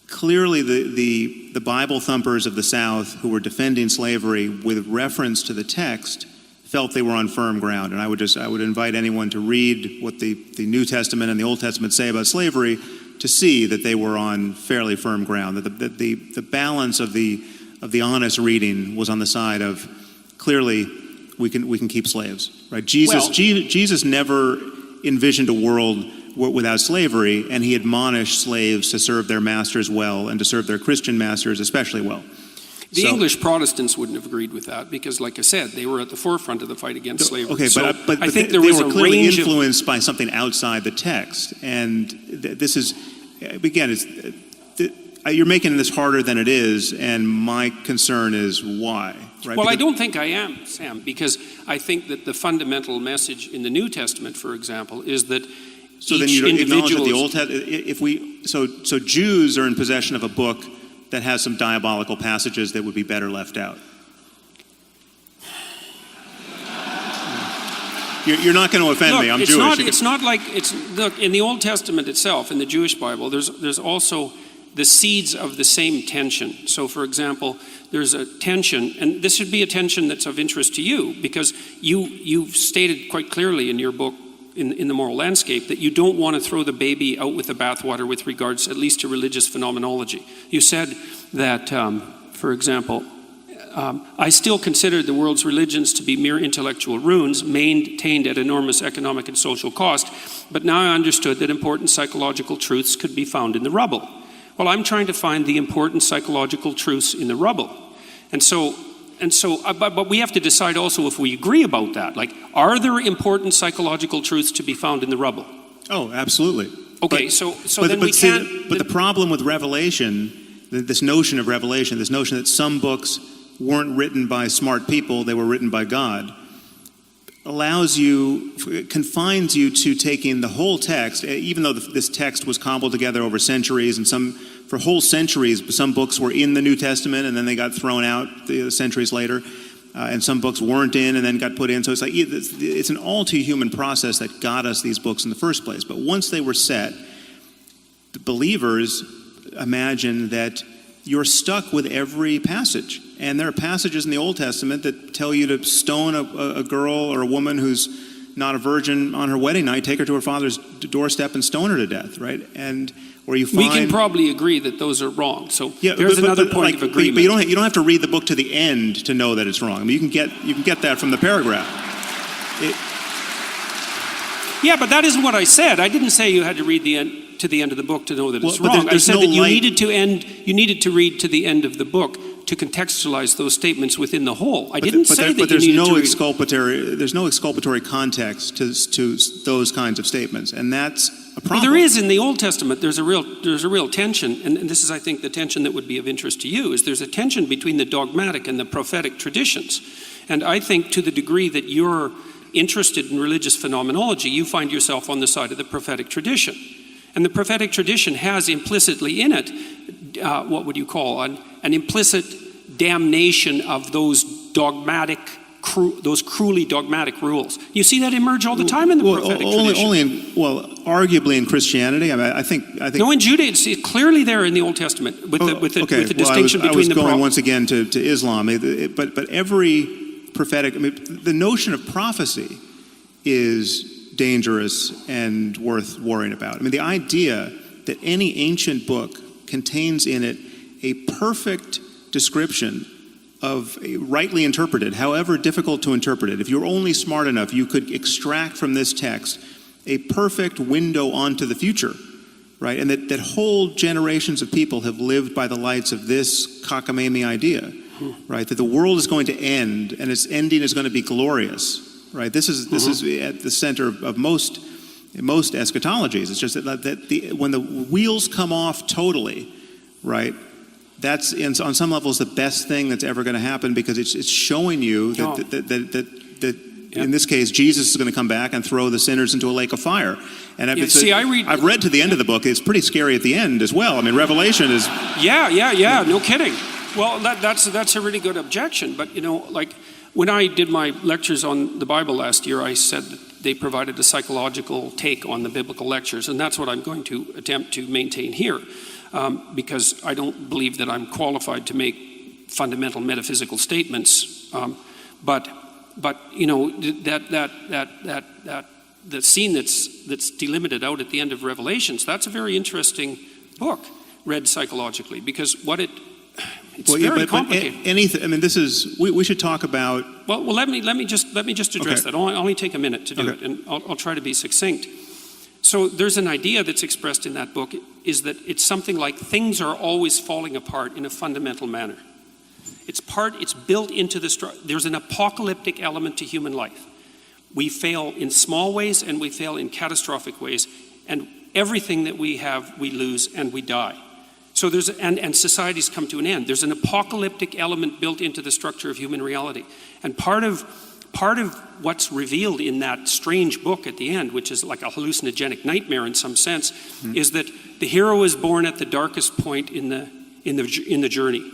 clearly the Bible thumpers of the South who were defending slavery with reference to the text felt they were on firm ground. And I would invite anyone to read what the New Testament and the Old Testament say about slavery to see that they were on fairly firm ground, that the balance of the honest reading was on the side of clearly we can keep slaves, right? Jesus never envisioned a world without slavery, and he admonished slaves to serve their masters well and to serve their Christian masters especially well. The English Protestants wouldn't have agreed with that because, like I said, they were at the forefront of the fight against slavery. Okay, but I think they was were a clearly range influenced by something outside the text, and this is, again, you're making this harder than it is, and my concern is why. Right? Well, I don't think I am, Sam, because I think that the fundamental message in the New Testament, for example, is that so then you don't acknowledge that the Old Testament. So Jews are in possession of a book that has some diabolical passages that would be better left out. You're not going to offend me. I'm Jewish. It's not like look, in the Old Testament itself, in the Jewish Bible, there's also the seeds of the same tension. So, for example, there's a tension, and this should be a tension that's of interest to you, because you've stated quite clearly in your book, in the Moral Landscape, that you don't want to throw the baby out with the bathwater with regards at least to religious phenomenology. You said that, for example, I still consider the world's religions to be mere intellectual ruins maintained at enormous economic and social cost, but now I understood that important psychological truths could be found in the rubble. Well, I'm trying to find the important psychological truths in the rubble. But we have to decide also if we agree about that. Like, are there important psychological truths to be found in the rubble? Oh, absolutely. Okay, But the problem with Revelation, this notion of Revelation, this notion that some books weren't written by smart people, they were written by God, confines you to taking the whole text, even though this text was cobbled together over centuries, and for whole centuries, some books were in the New Testament and then they got thrown out centuries later, and some books weren't in and then got put in. So it's an all too human process that got us these books in the first place. But once they were set, the believers imagine that you're stuck with every passage. And there are passages in the Old Testament that tell you to stone a girl or a woman who's not a virgin on her wedding night, take her to her father's doorstep and stone her to death, right? And where you find... We can probably agree that those are wrong. So there's another point of agreement. But you don't have to read the book to the end to know that it's wrong. I mean, you can get that from the paragraph. Yeah, but that isn't what I said. I didn't say you had to read to the end of the book to know that it's wrong. I said that you needed to read to the end of the book to contextualize those statements within the whole. I didn't say that there's you no exculpatory. There's no exculpatory context to those kinds of statements, and that's a problem. Well, there is in the Old Testament. There's a real tension, and this is, I think, the tension that would be of interest to you. Is there's a tension between the dogmatic and the prophetic traditions, and I think to the degree that you're interested in religious phenomenology, you find yourself on the side of the prophetic tradition. And the prophetic tradition has implicitly in it, what would you call, an implicit damnation of those cruelly dogmatic rules. You see that emerge all the time in the prophetic tradition. Arguably in Christianity. I think. No, in Judaism, it's clearly there in the Old Testament with the distinction between the. I was going once again to Islam, but every prophetic. The notion of prophecy is dangerous and worth worrying about. The idea that any ancient book contains in it a perfect description of rightly interpreted, however difficult to interpret it. If you're only smart enough, you could extract from this text a perfect window onto the future, right? And that whole generations of people have lived by the lights of this cockamamie idea, right? That the world is going to end and its ending is going to be glorious. Right, this is at the center of most eschatologies. It's just that when the wheels come off totally, right, that's on some levels the best thing that's ever going to happen, because it's showing you that in this case Jesus is going to come back and throw the sinners into a lake of fire. And I've read to the end of the book. It's pretty scary at the end as well. Revelation is no kidding. Well, that's a really good objection, but when I did my lectures on the Bible last year, I said that they provided a psychological take on the biblical lectures, and that's what I'm going to attempt to maintain here, because I don't believe that I'm qualified to make fundamental metaphysical statements. But the scene that's delimited out at the end of Revelations, that's a very interesting book read psychologically, because it's very complicated. This is. We should talk about. Well, let me just address that. I'll only take a minute to do it, and I'll try to be succinct. So there's an idea that's expressed in that book, is that it's something like things are always falling apart in a fundamental manner. It's built into there's an apocalyptic element to human life. We fail in small ways and we fail in catastrophic ways, and everything that we have, we lose and we die. So and societies come to an end. There's an apocalyptic element built into the structure of human reality. And part of what's revealed in that strange book at the end, which is like a hallucinogenic nightmare in some sense, is that the hero is born at the darkest point in the journey.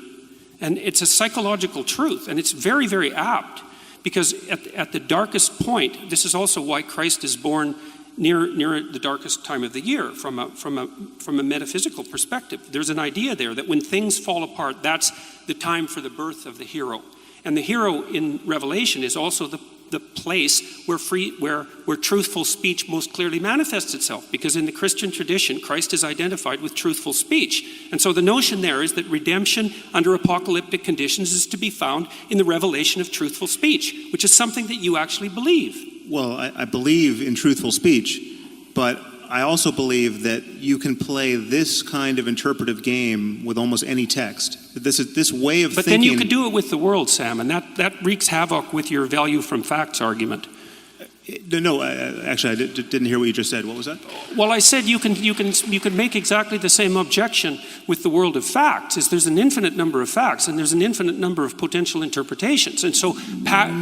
And it's a psychological truth, and it's very, very apt, because at the darkest point, this is also why Christ is born near the darkest time of the year from a metaphysical perspective. There's an idea there that when things fall apart, that's the time for the birth of the hero. And the hero in Revelation is also the place where truthful speech most clearly manifests itself, because in the Christian tradition, Christ is identified with truthful speech. And so the notion there is that redemption under apocalyptic conditions is to be found in the revelation of truthful speech, which is something that you actually believe. Well, I believe in truthful speech, but I also believe that you can play this kind of interpretive game with almost any text. This way of thinking. But then you could do it with the world, Sam, and that wreaks havoc with your value from facts argument. No, actually, I didn't hear what you just said. What was that? Well, I said you can make exactly the same objection with the world of facts. Is there's an infinite number of facts, and there's an infinite number of potential interpretations, and so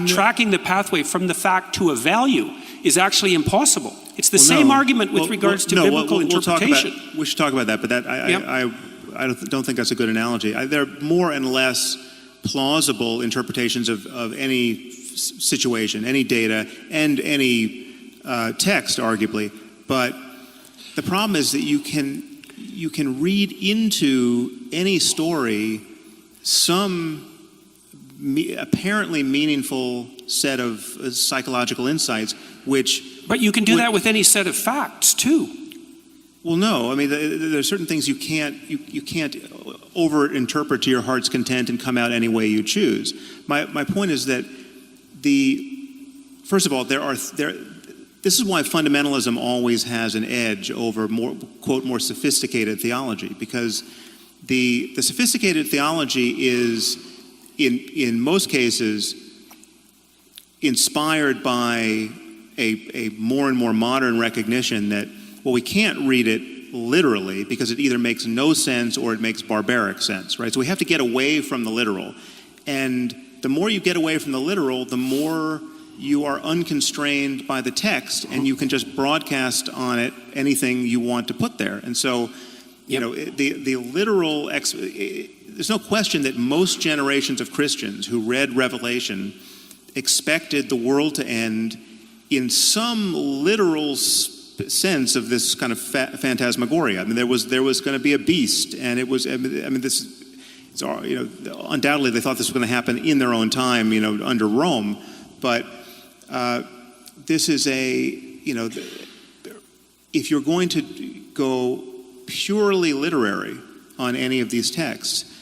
tracking the pathway from the fact to a value is actually impossible. It's the same argument with regards to biblical interpretation. We should talk about that, but I don't think that's a good analogy. There are more and less plausible interpretations of any situation, any data, and any text, arguably. But the problem is that you can read into any story some apparently meaningful set of psychological insights, But you can do that with any set of facts too. Well, no. There are certain things you can't over-interpret to your heart's content and come out any way you choose. My point is that first of all, this is why fundamentalism always has an edge over more sophisticated theology, because The sophisticated theology is, in most cases, inspired by a more and more modern recognition that, well, we can't read it literally because it either makes no sense or it makes barbaric sense, right? So we have to get away from the literal. And the more you get away from the literal, the more you are unconstrained by the text, and you can just broadcast on it anything you want to put there. And so, you know, the literal, there's no question that most generations of Christians who read Revelation expected the world to end in some literal sense of this kind of phantasmagoria. I mean, there was going to be a beast, and it was, I mean, this is, you know, undoubtedly they thought this was going to happen in their own time, you know, under Rome, but this is you know, if you're going to go purely literary on any of these texts,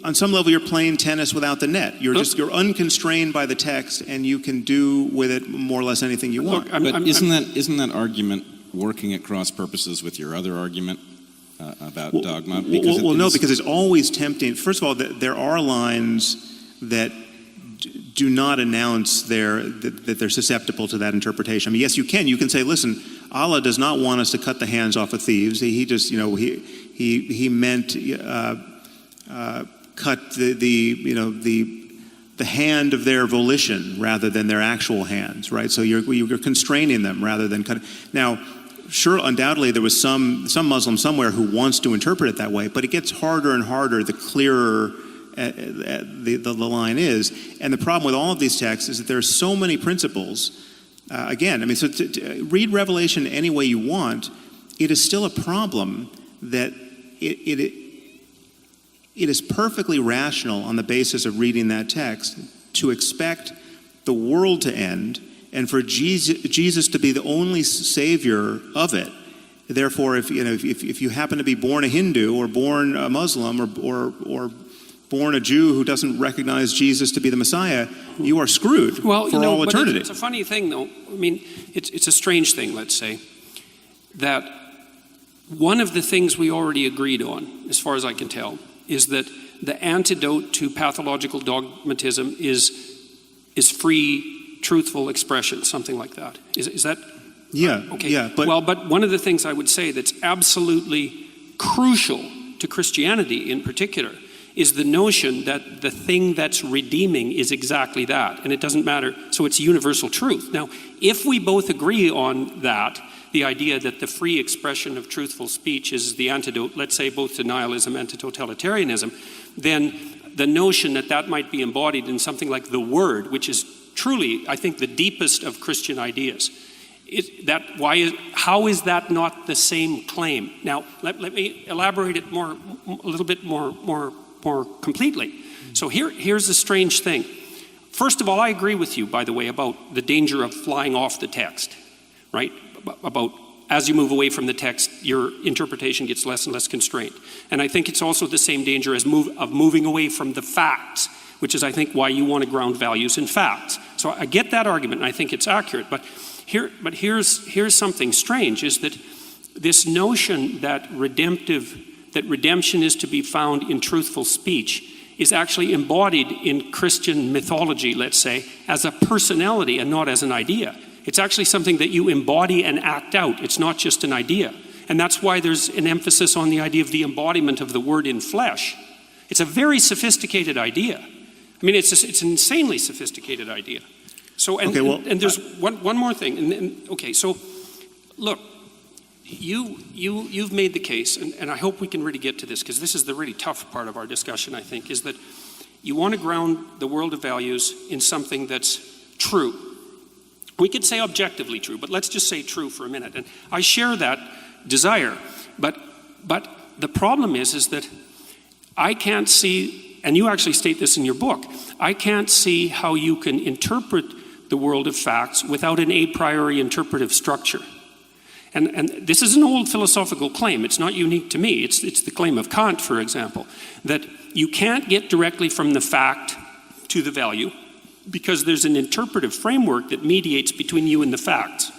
on some level you're playing tennis without the net. You're unconstrained by the text, and you can do with it more or less anything you want. But isn't that argument working at cross purposes with your other argument about dogma? Because no, because it's always tempting. First of all, there are lines that do not announce that they're susceptible to that interpretation. I mean, yes, you can say, listen, Allah does not want us to cut the hands off of thieves. He just, you know, he meant cut the hand of their volition rather than their actual hands, right? So you're constraining them rather than cutting. Now, sure, undoubtedly there was some Muslim somewhere who wants to interpret it that way, but it gets harder and harder the clearer the line is. And the problem with all of these texts is that there are so many principles. Again, I mean, so to read Revelation any way you want, it is still a problem that it is perfectly rational on the basis of reading that text to expect the world to end and for Jesus to be the only savior of it. Therefore, if you happen to be born a Hindu or born a Muslim or born a Jew who doesn't recognize Jesus to be the Messiah, you are screwed for all eternity. It's a funny thing, though. I mean, it's a strange thing, let's say, that one of the things we already agreed on, as far as I can tell, is that the antidote to pathological dogmatism is free, truthful expression, something like that. Is that? Yeah. Okay. Yeah. But one of the things I would say that's absolutely crucial to Christianity in particular is the notion that the thing that's redeeming is exactly that, and it doesn't matter. So it's universal truth. Now, if we both agree on that, the idea that the free expression of truthful speech is the antidote, let's say, both to nihilism and to totalitarianism, then the notion that might be embodied in something like the Word, which is truly, I think, the deepest of Christian ideas. How is that not the same claim? Now, let me elaborate it a little bit more completely. So here's the strange thing. First of all, I agree with you, by the way, about the danger of flying off the text, right? About as you move away from the text, your interpretation gets less and less constrained. And I think it's also the same danger as of moving away from the facts, which is, I think, why you want to ground values in facts. So I get that argument, and I think it's accurate. But here's something strange, is that this notion that redemption is to be found in truthful speech is actually embodied in Christian mythology, let's say, as a personality and not as an idea. It's actually something that you embody and act out. It's not just an idea. And that's why there's an emphasis on the idea of the embodiment of the Word in flesh. It's a very sophisticated idea. I mean, it's an insanely sophisticated idea. So, and there's one more thing. Okay, so look, you've made the case, and I hope we can really get to this, because this is the really tough part of our discussion, I think, is that you want to ground the world of values in something that's true. We could say objectively true, but let's just say true for a minute. And I share that desire, but the problem is that I can't see, and you actually state this in your book, I can't see how you can interpret the world of facts without an a priori interpretive structure. And this is an old philosophical claim. It's not unique to me. It's the claim of Kant, for example, that you can't get directly from the fact to the value because there's an interpretive framework that mediates between you and the facts.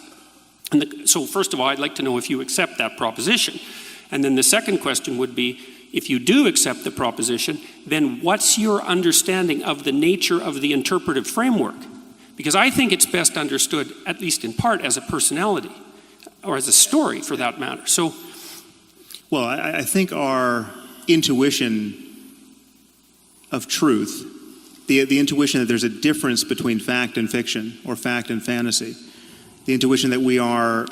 So first of all, I'd like to know if you accept that proposition. And then the second question would be, if you do accept the proposition, then what's your understanding of the nature of the interpretive framework? Because I think it's best understood, at least in part, as a personality, or as a story for that matter. So, well, I think our intuition of truth, the intuition that there's a difference between fact and fiction, or fact and fantasy, the intuition that we live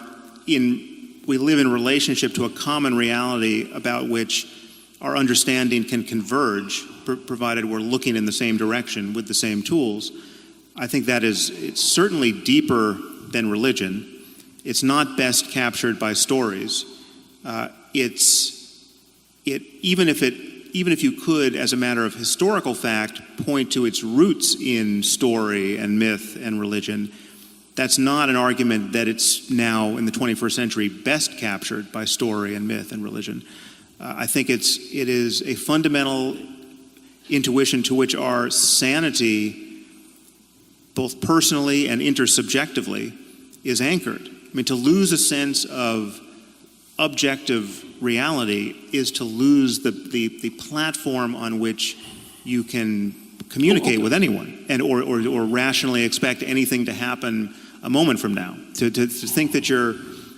in relationship to a common reality about which our understanding can converge, provided we're looking in the same direction with the same tools. I think it's certainly deeper than religion. It's not best captured by stories. Even if you could, as a matter of historical fact, point to its roots in story and myth and religion, that's not an argument that it's now in the 21st century best captured by story and myth and religion. I think it is a fundamental intuition to which our sanity, both personally and intersubjectively, is anchored. I mean, to lose a sense of objective reality is to lose the platform on which you can communicate with anyone and or rationally expect anything to happen a moment from now. To think that your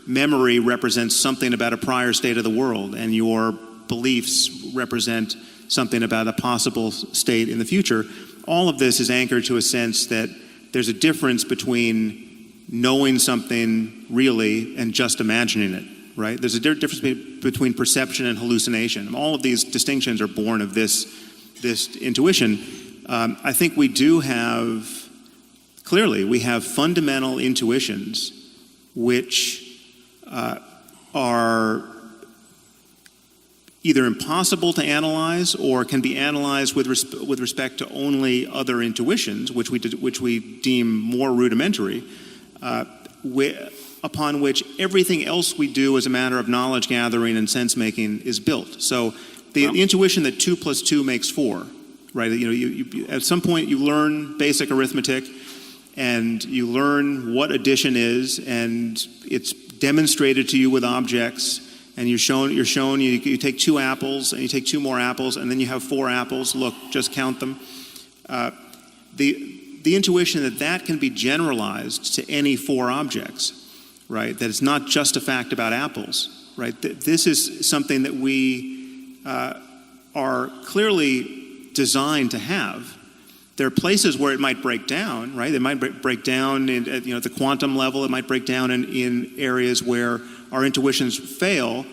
memory represents something about a prior state of the world and your beliefs represent something about a possible state in the future, all of this is anchored to a sense that there's a difference between knowing something really and just imagining it, right? There's a difference between perception and hallucination. All of these distinctions are born of this intuition. I think we have fundamental intuitions which are either impossible to analyze or can be analyzed with respect to only other intuitions, which we deem more rudimentary, upon which everything else we do as a matter of knowledge gathering and sense making is built. So the intuition that 2 + 2 makes 4, right? You at some point you learn basic arithmetic, and you learn what addition is, and it's demonstrated to you with objects, and you're shown you take 2 apples, and you take 2 more apples, and then you have 4 apples. Look, just count them. The intuition that can be generalized to any 4 objects, right? That it's not just a fact about apples, right? This is something that we are clearly designed to have. There are places where it might break down, right? It might break down at the quantum level. It might break down in areas where our intuitions fail.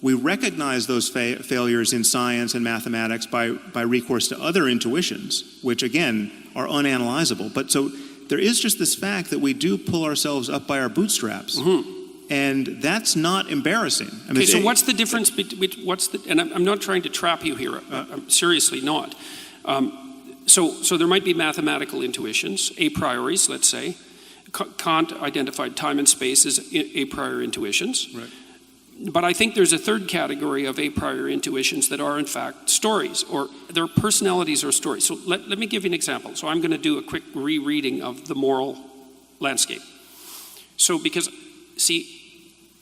We recognize those failures in science and mathematics by recourse to other intuitions, which again are unanalyzable. But so there is just this fact that we do pull ourselves up by our bootstraps, and that's not embarrassing. I mean, so what's the difference between and I'm not trying to trap you here. I'm seriously not. So there might be mathematical intuitions, a prioris, let's say. Kant identified time and space as a priori intuitions. Right. But I think there's a third category of a priori intuitions that are in fact stories, or they're personalities or stories. So let me give you an example. So I'm going to do a quick rereading of the moral landscape. So because, see,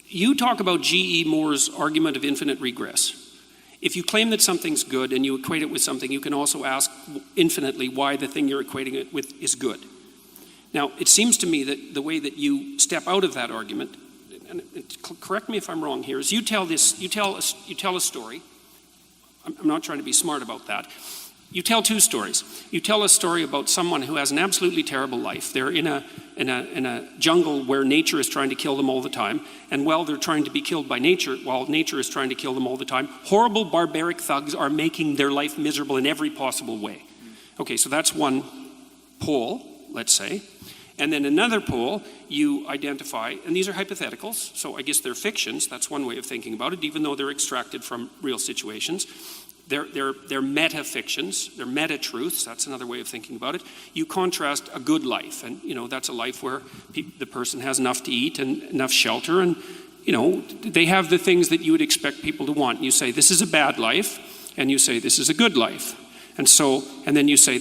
you talk about G.E. Moore's argument of infinite regress. If you claim that something's good and you equate it with something, you can also ask infinitely why the thing you're equating it with is good. Now, it seems to me that the way that you step out of that argument, and correct me if I'm wrong here, is you tell a story. I'm not trying to be smart about that. You tell 2 stories. You tell a story about someone who has an absolutely terrible life. They're in a jungle where nature is trying to kill them all the time, and while they're trying to be killed by nature, while nature is trying to kill them all the time, horrible barbaric thugs are making their life miserable in every possible way. Okay, so that's one pole, let's say. And then another pole, you identify, and these are hypotheticals, so I guess they're fictions. That's one way of thinking about it, even though they're extracted from real situations. They're meta-fictions, they're meta-truths, that's another way of thinking about it. You contrast a good life, and that's a life where the person has enough to eat and enough shelter, and they have the things that you would expect people to want. And you say, this is a bad life, and you say, this is a good life. And then you say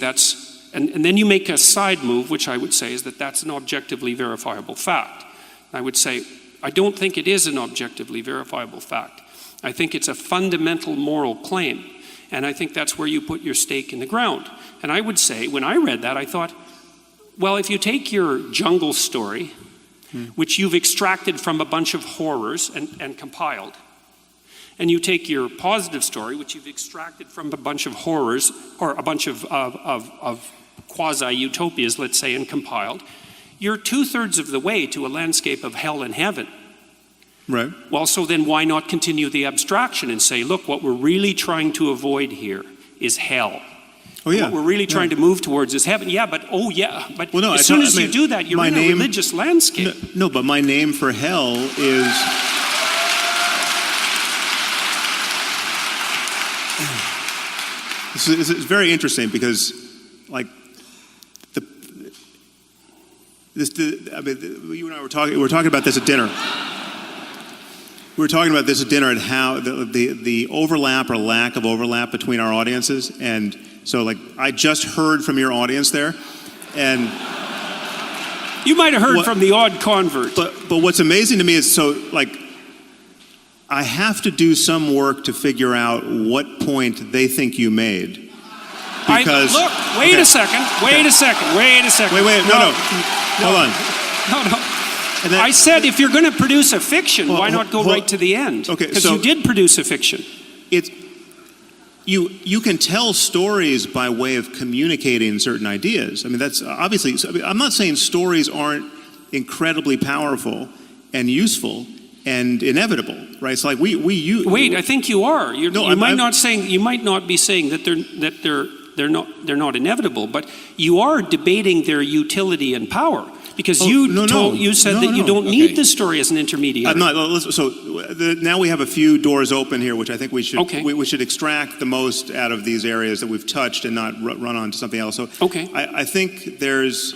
and then you make a side move, which I would say is that's an objectively verifiable fact. I would say, I don't think it is an objectively verifiable fact. I think it's a fundamental moral claim. And I think that's where you put your stake in the ground. And I would say, when I read that, I thought, well, if you take your jungle story, which you've extracted from a bunch of horrors and compiled, and you take your positive story, which you've extracted from a bunch of horrors, or a bunch of quasi-utopias, let's say, and compiled, you're 2/3 of the way to a landscape of hell and heaven. Right. Well, so then why not continue the abstraction and say, look, what we're really trying to avoid here is hell. Oh, yeah. What we're really trying to move towards is heaven. Yeah, but as soon as you do that, you're in a religious landscape. No, but my name for hell is... It's very interesting because, like, you and I were talking about this at dinner. We were talking about this at dinner and how the overlap or lack of overlap between our audiences. And so, like, I just heard from your audience there, and you might have heard from the odd convert. But what's amazing to me is, so, like, I have to do some work to figure out what point they think you made. Because wait a second. Wait, no. Hold on. No. And I said, if you're going to produce a fiction, why not go right to the end? Okay, because you did produce a fiction. You can tell stories by way of communicating certain ideas. I mean, that's obviously. I'm not saying stories aren't incredibly powerful and useful and inevitable, right? It's like we use. Wait, I think you are. You might not be saying that they're not inevitable, but you are debating their utility and power. Because you said that you don't need the story as an intermediary. I'm not. So now we have a few doors open here, which I think we should extract the most out of these areas that we've touched and not run on to something else. So I think there's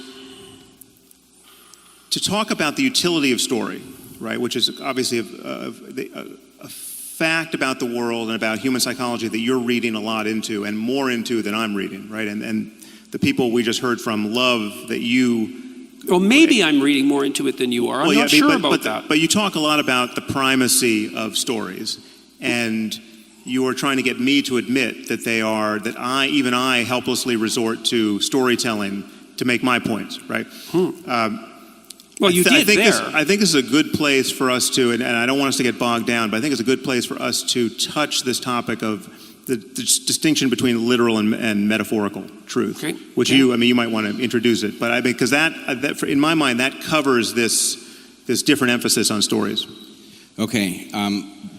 to talk about the utility of story, right? Which is obviously a fact about the world and about human psychology that you're reading a lot into and more into than I'm reading, right? And the people we just heard from love that you. Well, maybe I'm reading more into it than you are. I'm not sure about that. But you talk a lot about the primacy of stories, and you are trying to get me to admit that even I helplessly resort to storytelling to make my points, right? Well, you did there. I think this is a good place for us to, and I don't want us to get bogged down, but I think it's a good place for us to touch this topic of the distinction between literal and metaphorical truth, which you might want to introduce it, but because that in my mind that covers this different emphasis on stories. Okay,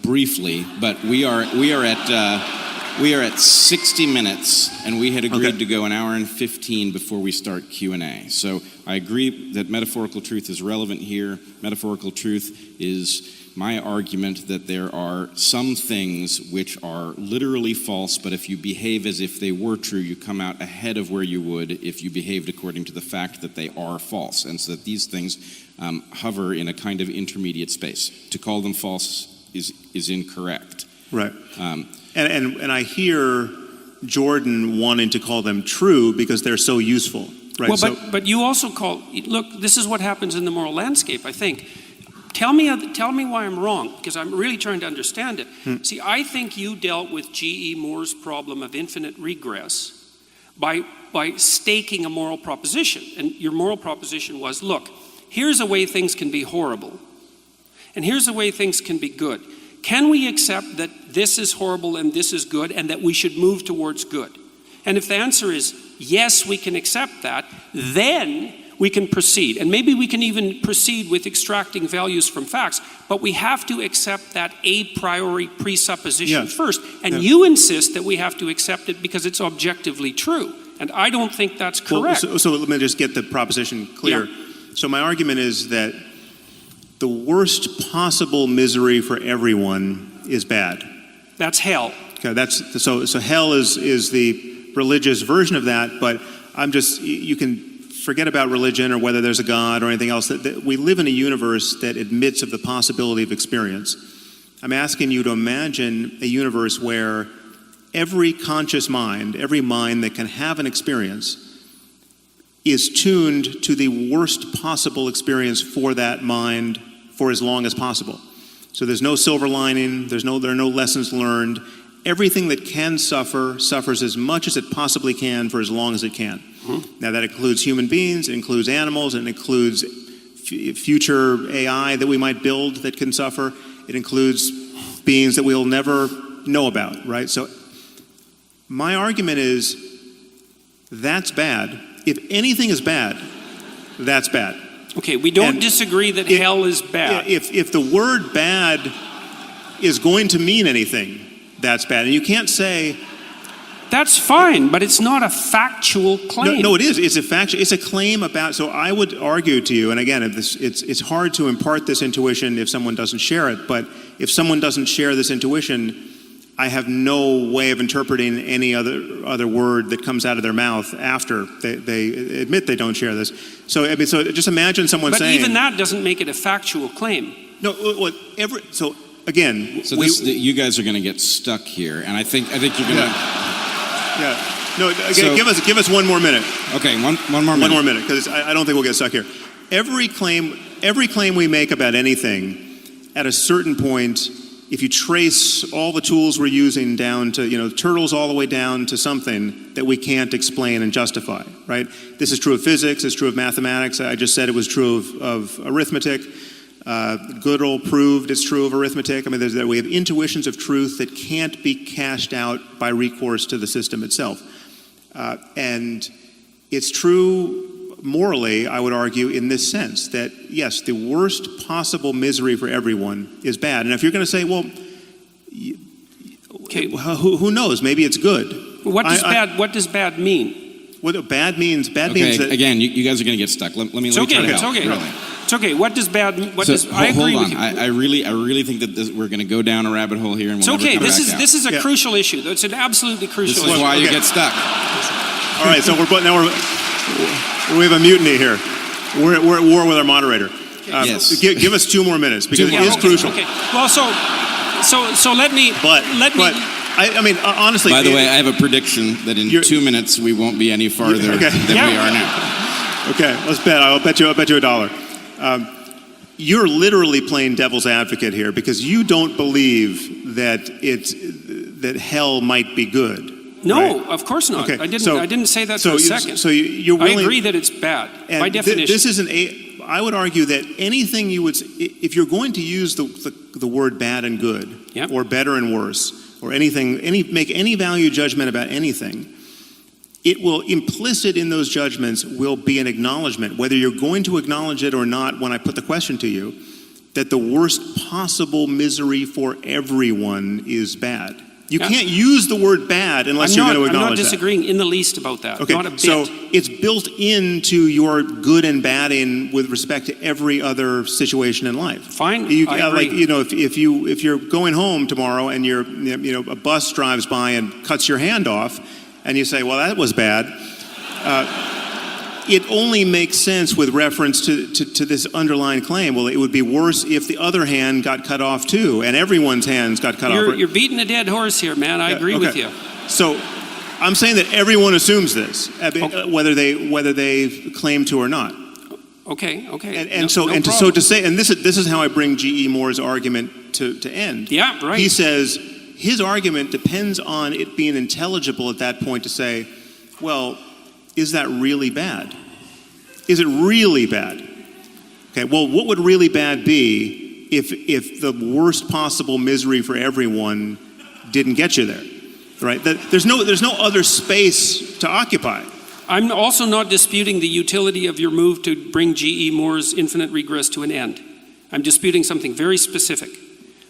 briefly, but we are at 60 minutes, and we had agreed to go an hour and 15 before we start Q&A. So I agree that metaphorical truth is relevant here. Metaphorical truth is my argument that there are some things which are literally false, but if you behave as if they were true, you come out ahead of where you would if you behaved according to the fact that they are false. And so that these things hover in a kind of intermediate space. To call them false is incorrect. Right. And I hear Jordan wanting to call them true because they're so useful. Right. Well, but you also look, this is what happens in the moral landscape, I think. Tell me why I'm wrong, because I'm really trying to understand it. See, I think you dealt with G.E. Moore's problem of infinite regress by staking a moral proposition. And your moral proposition was, look, here's a way things can be horrible, and here's a way things can be good. Can we accept that this is horrible and this is good, and that we should move towards good? And if the answer is yes, we can accept that, then we can proceed. And maybe we can even proceed with extracting values from facts, but we have to accept that a priori presupposition first. And you insist that we have to accept it because it's objectively true. And I don't think that's correct. Well, so let me just get the proposition clear. Yeah. So my argument is that the worst possible misery for everyone is bad. That's hell. Okay, so hell is the religious version of that, but you can forget about religion or whether there's a God or anything else. That we live in a universe that admits of the possibility of experience. I'm asking you to imagine a universe where every conscious mind, every mind that can have an experience, is tuned to the worst possible experience for that mind for as long as possible. So there's no silver lining, there are no lessons learned. Everything that can suffer suffers as much as it possibly can for as long as it can. Mm-hmm. Now that includes human beings, it includes animals, it includes future AI that we might build that can suffer. It includes beings that we'll never know about, right? So my argument is that's bad. If anything is bad, that's bad. Okay, we don't disagree that hell is bad. If the word bad is going to mean anything, that's bad. And you can't say... That's fine, but it's not a factual claim. No, it is. It's a claim about... So I would argue to you, and again, it's hard to impart this intuition if someone doesn't share it, but if someone doesn't share this intuition, I have no way of interpreting any other word that comes out of their mouth after they admit they don't share this. So just imagine someone saying... But even that doesn't make it a factual claim. No, again... So you guys are going to get stuck here, and I think you're going to... Yeah. No, again, give us 1 more minute. Okay, one more minute. 1 more minute, because I don't think we'll get stuck here. Every claim we make about anything, at a certain point, if you trace all the tools we're using down to, turtles all the way down to something that we can't explain and justify, right? This is true of physics, it's true of mathematics. I just said it was true of arithmetic. Gödel proved it's true of arithmetic. I mean, we have intuitions of truth that can't be cashed out by recourse to the system itself. And it's true morally, I would argue, in this sense, that yes, the worst possible misery for everyone is bad. And if you're going to say, well, okay, who knows? Maybe it's good. What does bad mean? What bad means means that... Again, you guys are going to get stuck. Let me try to help. It's okay. Really. It's okay. What does bad? I agree with you. I really think that we're going to go down a rabbit hole here, and it's okay. This is a crucial issue. It's an absolutely crucial issue. This is why you get stuck. All right. So we have a mutiny here. We're at war with our moderator. Yes. Give us 2 more minutes because it is crucial. Okay. Well, so let me. I mean, honestly. By the way, I have a prediction that in 2 minutes we won't be any farther than we are now. Okay, let's bet. I'll bet you $1. You're literally playing devil's advocate here because you don't believe that hell might be good. No, right? Of course not. Okay, I didn't say that for a second. So you're willing, I agree that it's bad by definition. This isn't I would argue that anything if you're going to use the word bad and good, or better and worse, or make any value judgment about anything, it will, implicit in those judgments will be an acknowledgement, whether you're going to acknowledge it or not when I put the question to you, that the worst possible misery for everyone is bad. You can't use the word bad unless you're going to acknowledge that. I'm not disagreeing in the least about that. Okay, not a bit. So it's built into your good and badding with respect to every other situation in life. Fine, I agree. If you're going home tomorrow and a bus drives by and cuts your hand off, and you say, well, that was bad. It only makes sense with reference to this underlying claim. Well, it would be worse if the other hand got cut off too, and everyone's hands got cut off. You're beating a dead horse here, man. I agree with you. So I'm saying that everyone assumes this, whether they claim to or not. Okay. So to say, and this is how I bring G.E. Moore's argument to end. Yeah, right. He says his argument depends on it being intelligible at that point to say, well, is that really bad? Is it really bad? Okay, well, what would really bad be if the worst possible misery for everyone didn't get you there, right? There's no other space to occupy. I'm also not disputing the utility of your move to bring G.E. Moore's infinite regress to an end. I'm disputing something very specific.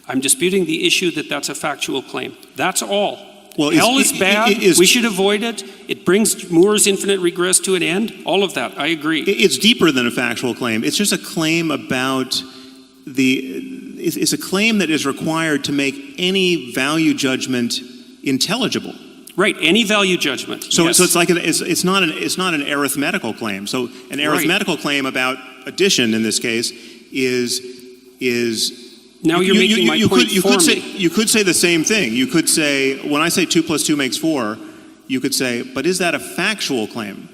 I'm disputing the issue that that's a factual claim. That's all. Well, hell is bad. We should avoid it. It brings Moore's infinite regress to an end. All of that, I agree. It's deeper than a factual claim. It's just a claim about it's a claim that is required to make any value judgment intelligible. Right, any value judgment. So yes. So it's not an arithmetical claim. So an arithmetical claim about addition in this case is. Now you're making my point for me. You could say the same thing. You could say, when I say 2 + 2 makes 4, you could say, but is that a factual claim?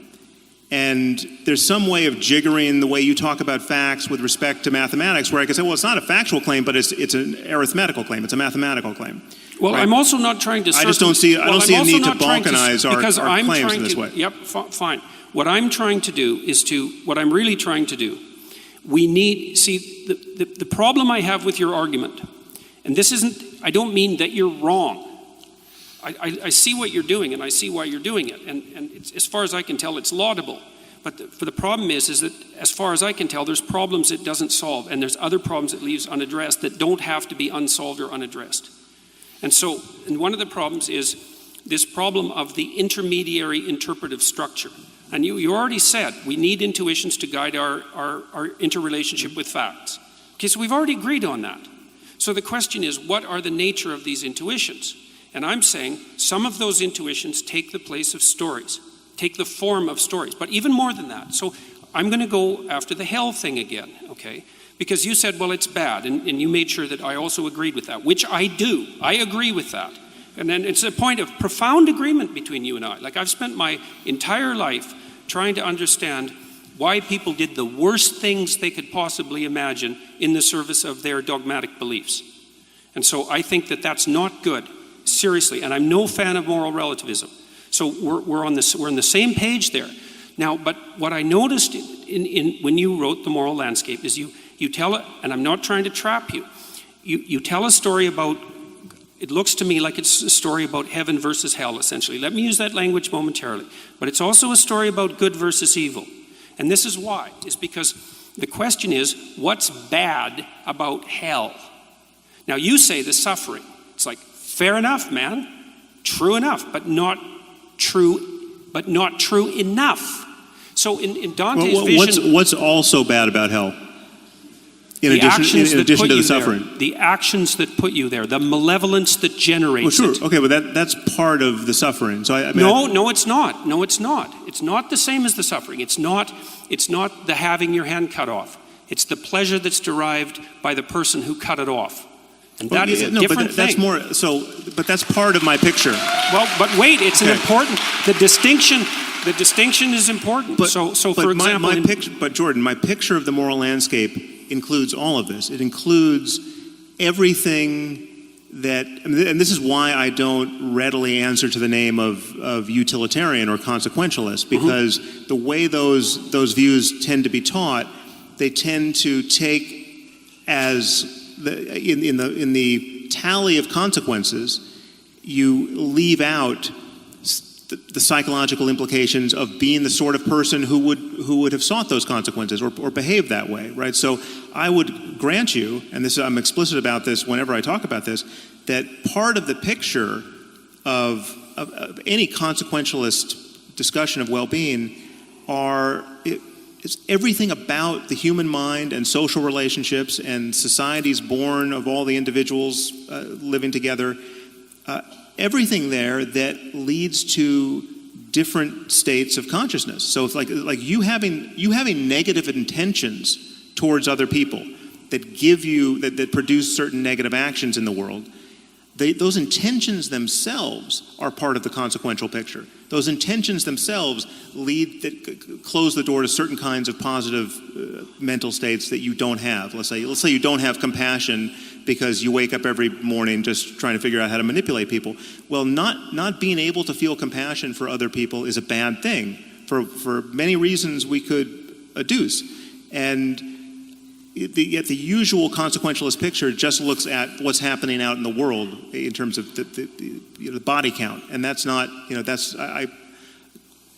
And there's some way of jiggering the way you talk about facts with respect to mathematics, where I can say, well, it's not a factual claim, but it's an arithmetical claim. It's a mathematical claim. Well, right? I'm also not trying to... I just don't see a need to balkanize our claims in this way. Yep, fine. What I'm trying to do is what I'm really trying to do, we need... See, the problem I have with your argument, and this isn't... I don't mean that you're wrong. I see what you're doing, and I see why you're doing it. And it's, as far as I can tell, it's laudable. But the problem is that, as far as I can tell, there's problems it doesn't solve, and there's other problems it leaves unaddressed that don't have to be unsolved or unaddressed. And one of the problems is this problem of the intermediary interpretive structure. And you already said we need intuitions to guide our interrelationship with facts. Okay, so we've already agreed on that. So the question is, what are the nature of these intuitions? And I'm saying some of those intuitions take the place of stories, take the form of stories, but even more than that. So I'm going to go after the hell thing again, okay? Because you said, well, it's bad, and you made sure that I also agreed with that, which I do. I agree with that. And then it's a point of profound agreement between you and I. Like, I've spent my entire life trying to understand why people did the worst things they could possibly imagine in the service of their dogmatic beliefs. And so I think that that's not good. Seriously, and I'm no fan of moral relativism. So we're on the same page there. Now, but what I noticed in when you wrote The Moral Landscape is you tell it, and I'm not trying to trap you. You tell a story about, it looks to me like it's a story about heaven versus hell, essentially. Let me use that language momentarily. But it's also a story about good versus evil. And this is why, is because the question is, what's bad about hell? Now, you say the suffering. It's like, fair enough, man. True enough, but not true enough. So in Dante's vision... What's also bad about hell? In addition to the suffering. The actions that put you there. The malevolence that generates it. Okay, but that's part of the suffering. So No, it's not. No, it's not. It's not the same as the suffering. It's not the having your hand cut off. It's the pleasure that's derived by the person who cut it off. And that is a different thing. But that's part of my picture. Well, but wait, it's an important... The distinction is important. For example... But Jordan, my picture of the moral landscape includes all of this. It includes everything that... And this is why I don't readily answer to the name of utilitarian or consequentialist, because the way those views tend to be taught, they tend to take as... In the tally of consequences, you leave out the psychological implications of being the sort of person who would have sought those consequences or behaved that way, right? So I would grant you, and I'm explicit about this whenever I talk about this, that part of the picture of any consequentialist discussion of well-being it's everything about the human mind and social relationships and societies born of all the individuals living together. Everything there that leads to different states of consciousness. So it's like you having negative intentions towards other people that give you that produce certain negative actions in the world. Those intentions themselves are part of the consequential picture. Those intentions themselves close the door to certain kinds of positive mental states that you don't have. Let's say you don't have compassion because you wake up every morning just trying to figure out how to manipulate people. Well, not being able to feel compassion for other people is a bad thing for many reasons we could adduce. And yet the usual consequentialist picture just looks at what's happening out in the world in terms of the body count, and that's not,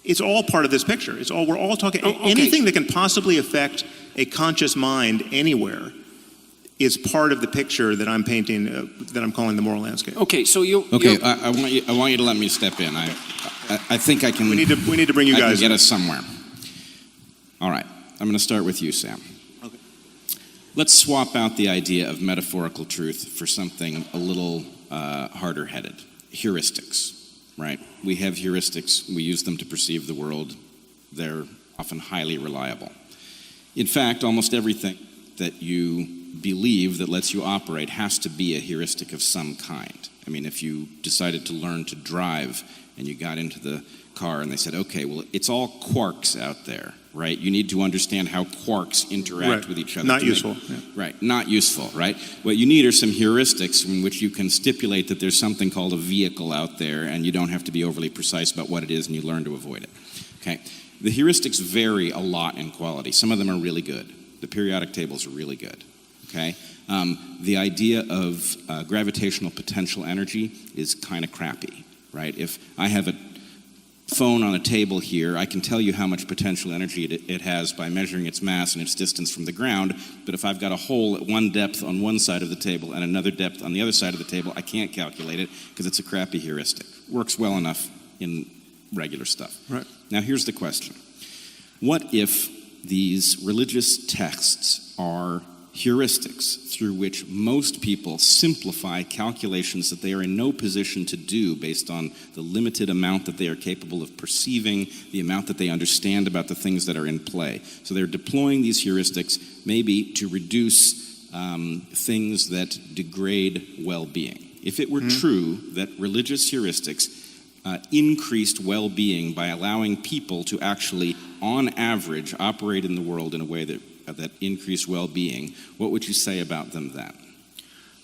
it's all part of this picture. We're all talking. Anything that can possibly affect a conscious mind anywhere is part of the picture that I'm painting, that I'm calling the moral landscape. Okay, so I want you to let me step in. I think I can. We need to bring you guys. I can get us somewhere. All right, I'm going to start with you, Sam. Let's swap out the idea of metaphorical truth for something a little harder-headed. Heuristics, right? We have heuristics. We use them to perceive the world. They're often highly reliable. In fact, almost everything that you believe that lets you operate has to be a heuristic of some kind. I mean, if you decided to learn to drive and you got into the car and they said, okay, well, it's all quarks out there, right? You need to understand how quarks interact with each other. Not useful. Right, not useful, right? What you need are some heuristics in which you can stipulate that there's something called a vehicle out there and you don't have to be overly precise about what it is and you learn to avoid it, okay? The heuristics vary a lot in quality. Some of them are really good. The periodic tables are really good, okay? The idea of gravitational potential energy is kind of crappy, right? If I have a phone on a table here, I can tell you how much potential energy it has by measuring its mass and its distance from the ground, but if I've got a hole at one depth on one side of the table and another depth on the other side of the table, I can't calculate it because it's a crappy heuristic. Works well enough in regular stuff. Right. Now here's the question. What if these religious texts are heuristics through which most people simplify calculations that they are in no position to do based on the limited amount that they are capable of perceiving, the amount that they understand about the things that are in play. So they're deploying these heuristics maybe to reduce things that degrade well-being. If it were true that religious heuristics increased well-being by allowing people to actually, on average, operate in the world in a way that increased well-being, what would you say about them then?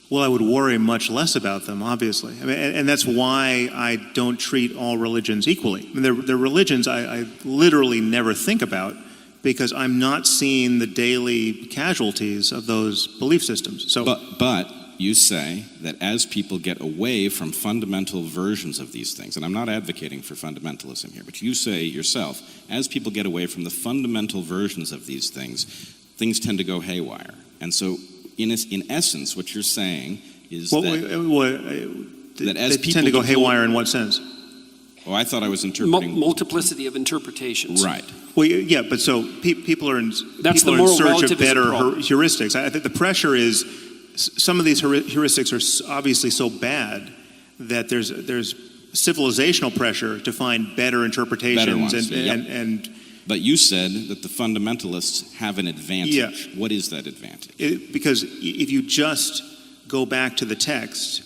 Well, I would worry much less about them, obviously. I mean, and that's why I don't treat all religions equally. I mean, they're religions I literally never think about because I'm not seeing the daily casualties of those belief systems. So, But you say that as people get away from fundamental versions of these things, and I'm not advocating for fundamentalism here, but you say yourself, as people get away from the fundamental versions of these things, things tend to go haywire. And so, in essence, what you're saying is that as they tend to go haywire in what sense? Oh, I thought I was interpreting... Multiplicity of interpretations. Right. Well, yeah, but so people are in search of better heuristics. I think the pressure is... Some of these heuristics are obviously so bad that there's civilizational pressure to find better interpretations. But you said that the fundamentalists have an advantage. Yeah. What is that advantage? Because if you just go back to the text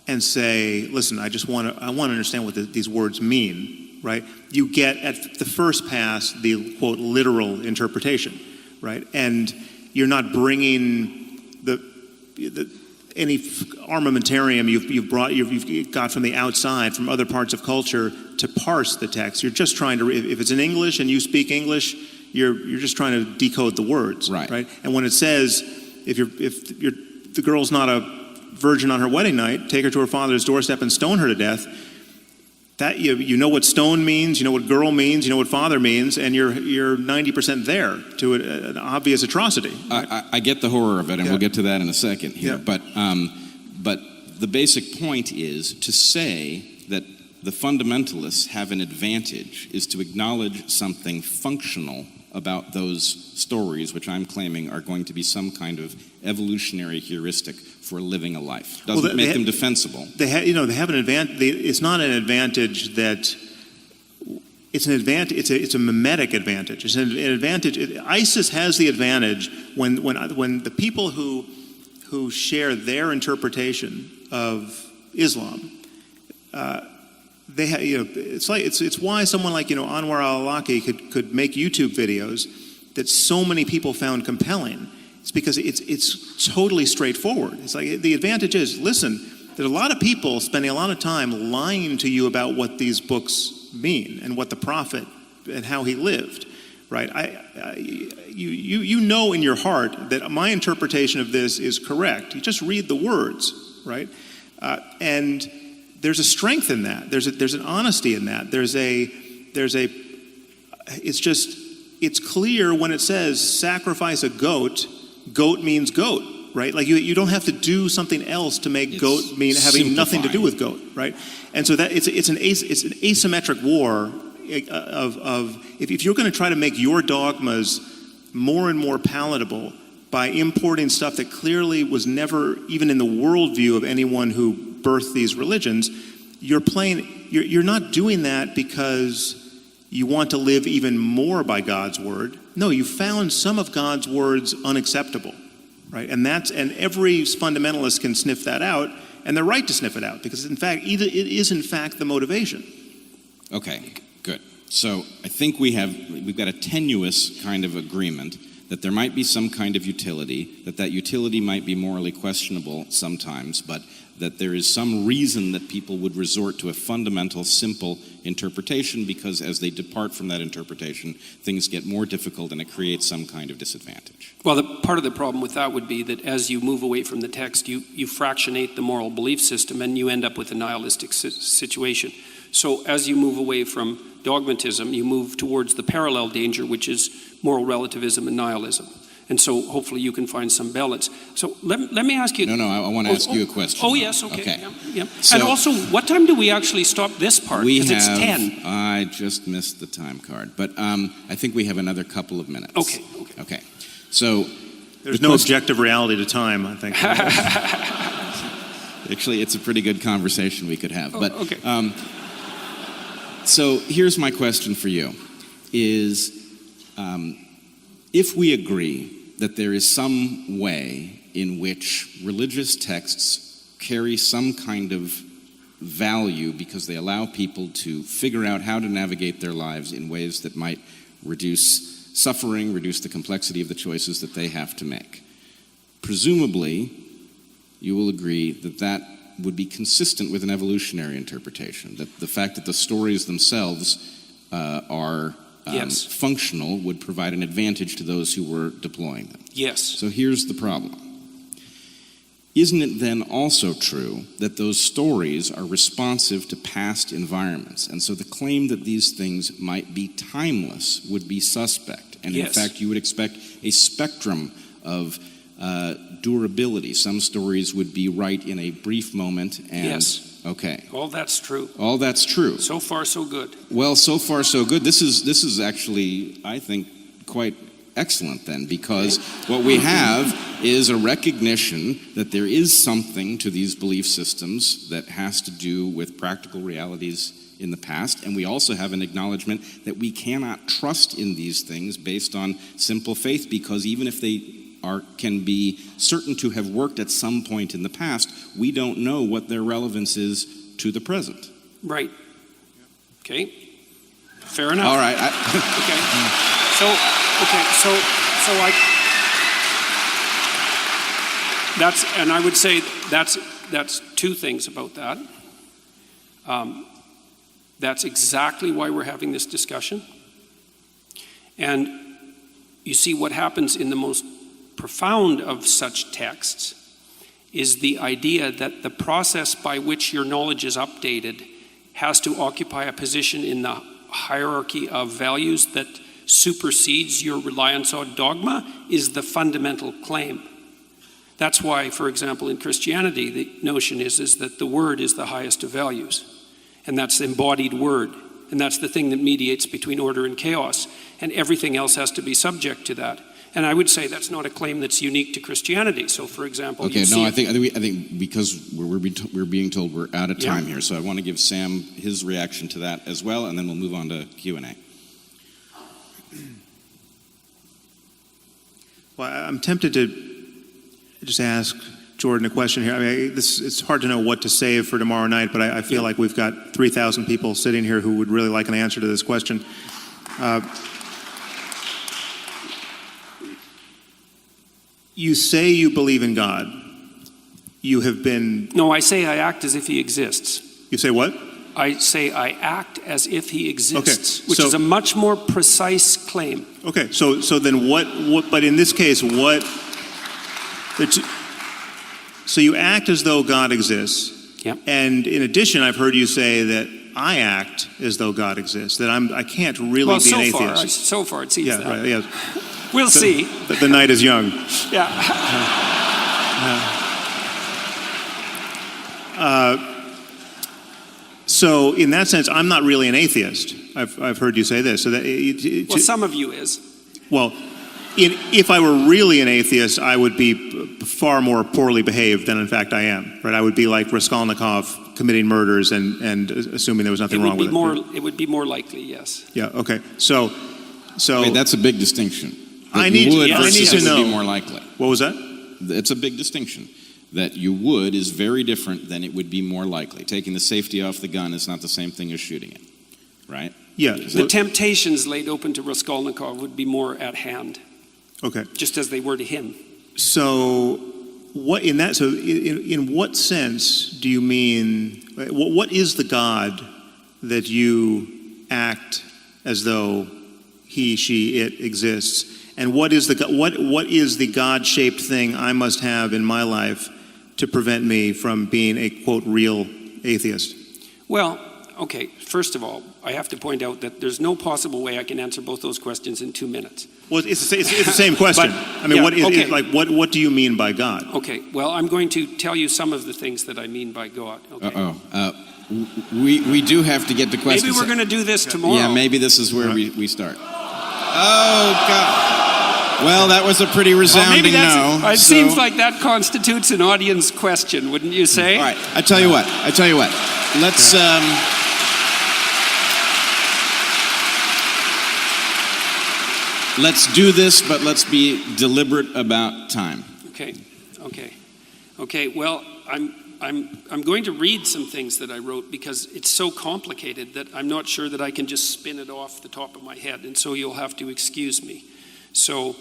and say, listen, I want to understand what these words mean, right? You get at the first pass the quote literal interpretation, right? And you're not bringing any armamentarium you've got from the outside, from other parts of culture, to parse the text. You're just trying to, if it's in English and you speak English, you're just trying to decode the words, right? And when it says, if the girl's not a virgin on her wedding night, take her to her father's doorstep and stone her to death. That you know what stone means, you know what girl means, you know what father means, and you're 90% there to an obvious atrocity. Right? I get the horror of it, and we'll get to that in a second here. Yeah. But the basic point is to say that the fundamentalists have an advantage is to acknowledge something functional about those stories, which I'm claiming are going to be some kind of evolutionary heuristic for living a life. Doesn't make them defensible. They have an advantage. It's not an advantage that. It's an advantage. It's a mimetic advantage. It's an advantage. ISIS has the advantage when the people who share their interpretation of Islam. They have, it's why someone like Anwar al-Awlaki could make YouTube videos that so many people found compelling. It's because it's totally straightforward. It's like the advantage is, listen, there's a lot of people spending a lot of time lying to you about what these books mean and what the prophet and how he lived, right? You know in your heart that my interpretation of this is correct. You just read the words, right? And there's a strength in that. There's an honesty in that. It's clear when it says sacrifice a goat. Goat means goat, right? Like you don't have to do something else to make goat mean having nothing to do with goat, right? And so that it's an asymmetric war of if you're going to try to make your dogmas more and more palatable by importing stuff that clearly was never even in the worldview of anyone who birthed these religions, you're not doing that because you want to live even more by God's word. No, you found some of God's words unacceptable, right? And every fundamentalist can sniff that out, and they're right to sniff it out because in fact, it is in fact the motivation. Okay, good. So I think we've got a tenuous kind of agreement that there might be some kind of utility, that utility might be morally questionable sometimes, but that there is some reason that people would resort to a fundamental, simple interpretation, because as they depart from that interpretation, things get more difficult and it creates some kind of disadvantage. Well, part of the problem with that would be that as you move away from the text, you fractionate the moral belief system and you end up with a nihilistic situation. So as you move away from dogmatism, you move towards the parallel danger, which is moral relativism and nihilism. And so hopefully you can find some balance. So let me ask you... No, I want to ask you a question. Oh, yes, okay. Yeah. So, and also, what time do we actually stop this part? Because it's 10. I just missed the time card. But I think we have another couple of minutes. Okay. So... There's no objective reality to time, I think. Actually, it's a pretty good conversation we could have. But, okay. So here's my question for you, is if we agree that there is some way in which religious texts carry some kind of value because they allow people to figure out how to navigate their lives in ways that might reduce suffering, reduce the complexity of the choices that they have to make, presumably you will agree that that would be consistent with an evolutionary interpretation, that the fact that the stories themselves are yes. functional would provide an advantage to those who were deploying them. Yes. So here's the problem. Isn't it then also true that those stories are responsive to past environments? And so the claim that these things might be timeless would be suspect. And yes. in fact, you would expect a spectrum of durability. Some stories would be right in a brief moment. And, yes. Okay. All that's true. All that's true. So far, so good. Well, so far, so good. This is actually, I think, quite excellent then, because what we have is a recognition that there is something to these belief systems that has to do with practical realities in the past, and we also have an acknowledgement that we cannot trust in these things based on simple faith, because even if they can be certain to have worked at some point in the past, we don't know what their relevance is to the present. Right. Okay. Fair enough. All right. I would say that's two things about that. That's exactly why we're having this discussion. And you see, what happens in the most profound of such texts is the idea that the process by which your knowledge is updated has to occupy a position in the hierarchy of values that supersedes your reliance on dogma is the fundamental claim. That's why, for example, in Christianity, the notion is that the word is the highest of values. And that's the embodied word. And that's the thing that mediates between order and chaos. And everything else has to be subject to that. And I would say that's not a claim that's unique to Christianity. So, for example, okay, no, I think because we're being told we're out of time here, so I want to give Sam his reaction to that as well, and then we'll move on to Q&A. Well, I'm tempted to just ask Jordan a question here. I mean, it's hard to know what to save for tomorrow night, but I feel like we've got 3,000 people sitting here who would really like an answer to this question. You say you believe in God. You have been... No, I say I act as if he exists. You say what? I say I act as if he exists, which is a much more precise claim. Okay, so then what, but in this case, what... So you act as though God exists. Yep. And in addition, I've heard you say that I act as though God exists, that I can't really be an atheist. So far it seems that. Right, yeah. We'll see. The night is young. Yeah. So in that sense, I'm not really an atheist. I've heard you say this. So that well, some of you is. Well, if I were really an atheist, I would be far more poorly behaved than in fact I am. Right? I would be like Raskolnikov committing murders and assuming there was nothing wrong with it. It would be more likely, yes. Yeah. Okay. So wait, that's a big distinction. I need to know. Would be more likely. What was that? It's a big distinction. That you would is very different than it would be more likely. Taking the safety off the gun is not the same thing as shooting it. right? Yeah. The temptations laid open to Raskolnikov would be more at hand. Okay. Just as they were to him. So, in what sense do you mean? What is the God that you act as though he, she, it exists, and what is the God-shaped thing I must have in my life to prevent me from being a quote real atheist? Well, okay. First of all, I have to point out that there's no possible way I can answer both those questions in 2 minutes. Well, it's the same question. But, I mean, yeah, what do you mean by God? Okay. Well, I'm going to tell you some of the things that I mean by God. Okay. We do have to get the questions. Maybe we're going to do this tomorrow. Yeah, maybe this is where we start. Oh, God. Well, that was a pretty resounding no. It seems like that constitutes an audience question, wouldn't you say? All right. I tell you what. Let's... Let's do this, but let's be deliberate about time. Okay. Well, I'm going to read some things that I wrote because it's so complicated that I'm not sure that I can just spin it off the top of my head, and so you'll have to excuse me. So,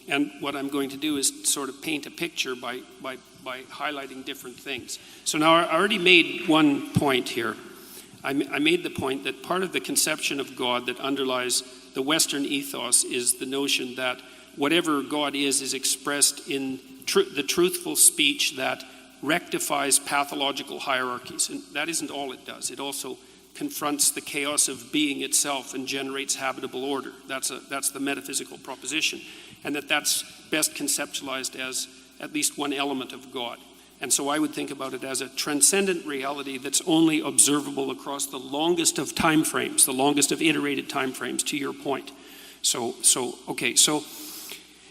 and what I'm going to do is sort of paint a picture by highlighting different things. So now I already made one point here. I made the point that part of the conception of God that underlies the Western ethos is the notion that whatever God is expressed in the truthful speech that rectifies pathological hierarchies. And that isn't all it does. It also confronts the chaos of being itself and generates habitable order. That's the metaphysical proposition. And that's best conceptualized as at least one element of God. And so I would think about it as a transcendent reality that's only observable across the longest of time frames, the longest of iterated time frames, to your point. So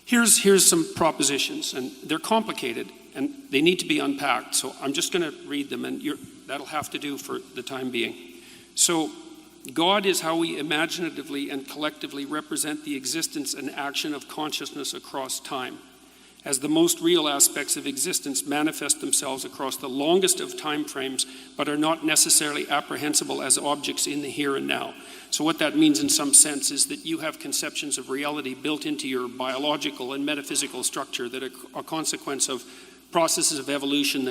here's some propositions, and they're complicated, and they need to be unpacked. So I'm just going to read them, and that'll have to do for the time being. So God is how we imaginatively and collectively represent the existence and action of consciousness across time, as the most real aspects of existence manifest themselves across the longest of time frames, but are not necessarily apprehensible as objects in the here and now. So what that means in some sense is that you have conceptions of reality built into your biological and metaphysical structure that are a consequence of processes of evolution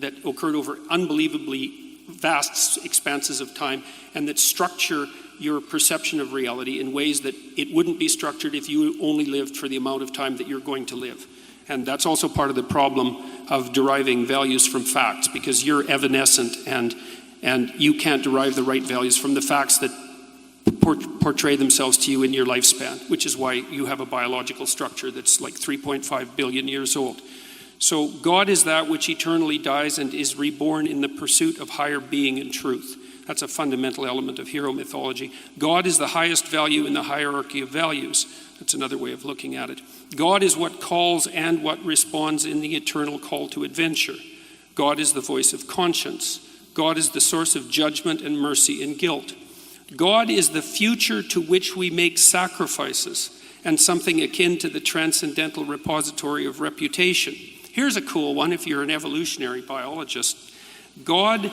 that occurred over unbelievably vast expanses of time, and that structure your perception of reality in ways that it wouldn't be structured if you only lived for the amount of time that you're going to live. And that's also part of the problem of deriving values from facts, because you're evanescent and you can't derive the right values from the facts that portray themselves to you in your lifespan, which is why you have a biological structure that's like 3.5 billion years old. So God is that which eternally dies and is reborn in the pursuit of higher being and truth. That's a fundamental element of hero mythology. God is the highest value in the hierarchy of values. That's another way of looking at it. God is what calls and what responds in the eternal call to adventure. God is the voice of conscience. God is the source of judgment and mercy and guilt. God is the future to which we make sacrifices and something akin to the transcendental repository of reputation. Here's a cool one if you're an evolutionary biologist. God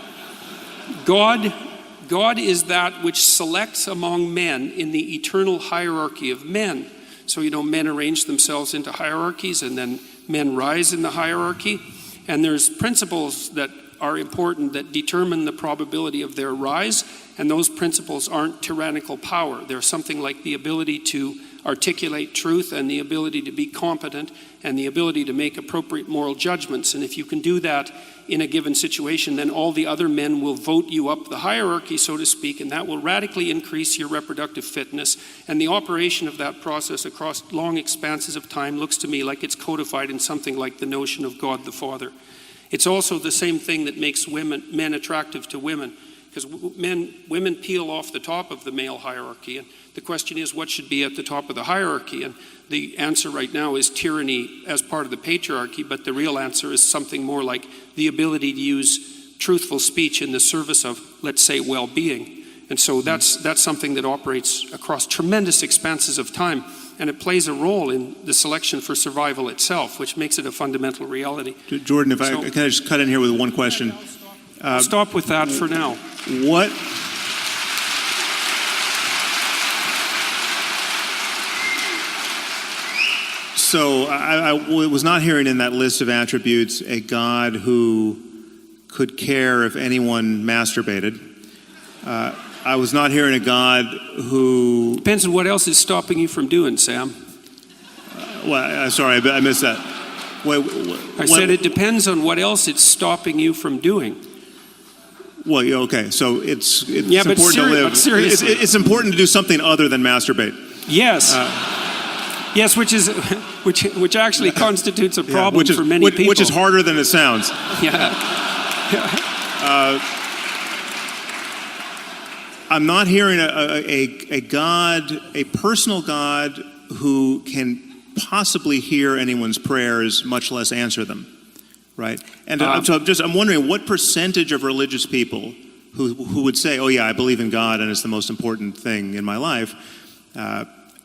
is that which selects among men in the eternal hierarchy of men. So, men arrange themselves into hierarchies, and then men rise in the hierarchy. And there's principles that are important that determine the probability of their rise, and those principles aren't tyrannical power. They're something like the ability to articulate truth and the ability to be competent and the ability to make appropriate moral judgments. And if you can do that in a given situation, then all the other men will vote you up the hierarchy, so to speak, and that will radically increase your reproductive fitness. And the operation of that process across long expanses of time looks to me like it's codified in something like the notion of God the Father. It's also the same thing that makes men attractive to women, because women peel off the top of the male hierarchy, and the question is what should be at the top of the hierarchy, and the answer right now is tyranny as part of the patriarchy, but the real answer is something more like the ability to use truthful speech in the service of, let's say, well-being. And so that's something that operates across tremendous expanses of time, and it plays a role in the selection for survival itself, which makes it a fundamental reality. Jordan, can I just cut in here with one question? I'll stop with that for now. So I was not hearing in that list of attributes a God who could care if anyone masturbated. I was not hearing a God who... Depends on what else is stopping you from doing, Sam. Sorry, I missed that. I said it depends on what else it's stopping you from doing. Well, yeah, okay. So it's yeah, important to live. It's important to do something other than masturbate. Yes. Yes, which actually constitutes a problem for many people. Which is harder than it sounds. Yeah. I'm not hearing a God, a personal God who can possibly hear anyone's prayers, much less answer them, right? And I'm wondering what percentage of religious people who would say, "Oh yeah, I believe in God and it's the most important thing in my life."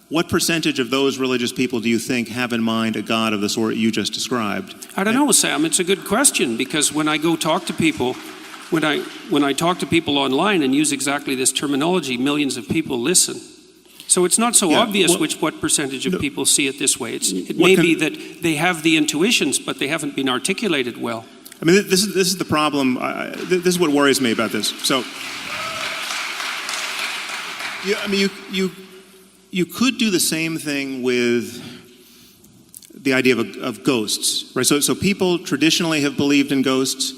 What percentage of those religious people do you think have in mind a God of the sort you just described? I don't know, Sam. It's a good question, because when I go talk to people, when I talk to people online and use exactly this terminology, millions of people listen. So it's not so obvious what percentage of people see it this way. It may be that they have the intuitions, but they haven't been articulated well. I mean, this is the problem. This is what worries me about this. So, you could do the same thing with the idea of ghosts, right? So people traditionally have believed in ghosts.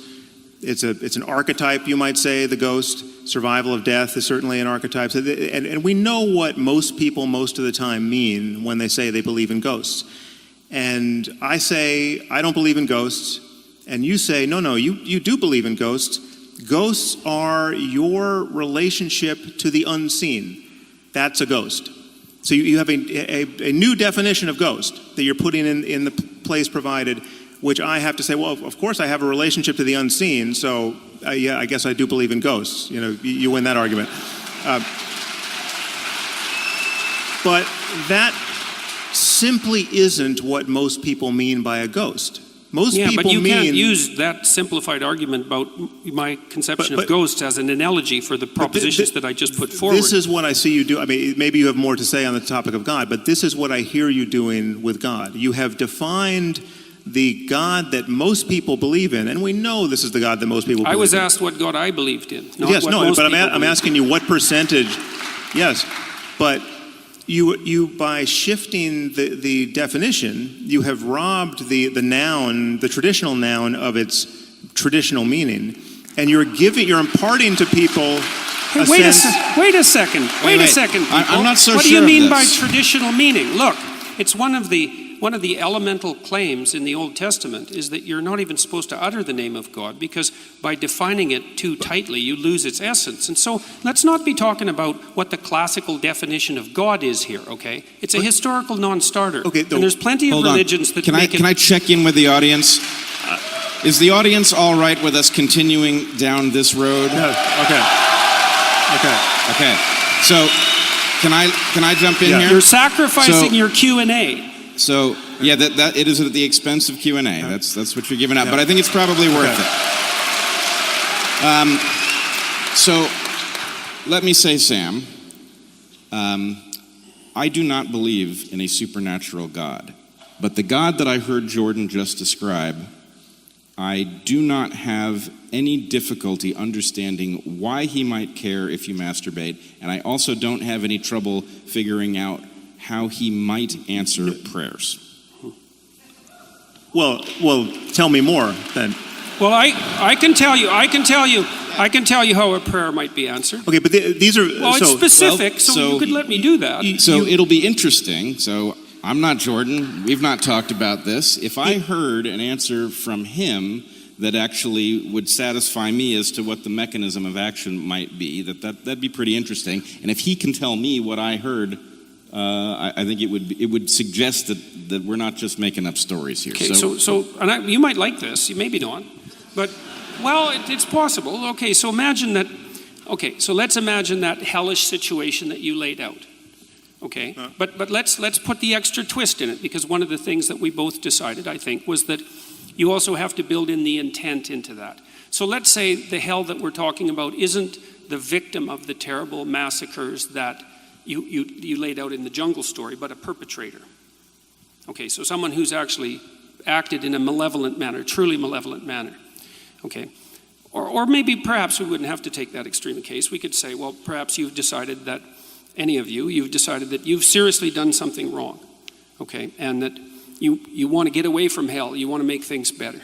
It's an archetype, you might say, the ghost. Survival of death is certainly an archetype. And we know what most people most of the time mean when they say they believe in ghosts. And I say, I don't believe in ghosts. And you say, no, you do believe in ghosts. Ghosts are your relationship to the unseen. That's a ghost. So you have a new definition of ghost that you're putting in the place provided, which I have to say, well, of course I have a relationship to the unseen, so yeah, I guess I do believe in ghosts. You know, you win that argument. But that simply isn't what most people mean by a ghost. Most people but you can't use that simplified argument about my conception of ghosts as an analogy for the propositions that I just put forward. This is what I see you do. I mean, maybe you have more to say on the topic of God, but this is what I hear you doing with God. You have defined the God that most people believe in, and we know this is the God that most people believe in. I was asked what God I believed in. I'm asking you what percentage. Yes, but you by shifting the definition, you have robbed the noun, the traditional noun, of its traditional meaning, and you're imparting to people. Wait a second. I'm not so sure. What do you mean by traditional meaning? Look, it's one of the elemental claims in the Old Testament is that you're not even supposed to utter the name of God, because by defining it too tightly, you lose its essence. And so let's not be talking about what the classical definition of God is here, okay? It's a historical non-starter. Okay, and there's plenty of religions that Can I check in with the audience? Is the audience all right with us continuing down this road? No. Okay. So can I jump in here? You're sacrificing your Q&A. So yeah, that it is at the expense of Q&A. That's what you're giving up. But I think it's probably worth it. So let me say, Sam, I do not believe in a supernatural God, but the God that I heard Jordan just describe, I do not have any difficulty understanding why he might care if you masturbate, and I also don't have any trouble figuring out how he might answer prayers. Well, tell me more then. Well, I can tell you how a prayer might be answered. Okay, but these are it's specific, so you could let me do that. It'll be interesting. So I'm not Jordan. We've not talked about this. If I heard an answer from him that actually would satisfy me as to what the mechanism of action might be, that'd be pretty interesting. And if he can tell me what I heard, I think it would suggest that we're not just making up stories here. Okay, and you might like this, you maybe not, but it's possible. Okay, so imagine that. Okay, so let's imagine that hellish situation that you laid out. Okay, but let's put the extra twist in it, because one of the things that we both decided, I think, was that you also have to build in the intent into that. So let's say the hell that we're talking about isn't the victim of the terrible massacres that you laid out in the jungle story, but a perpetrator. Okay, so someone who's actually acted in a malevolent manner, truly malevolent manner. Okay, or maybe perhaps we wouldn't have to take that extreme case. We could say, well, perhaps you've decided that, you've decided that you've seriously done something wrong. Okay, and that you want to get away from hell. You want to make things better.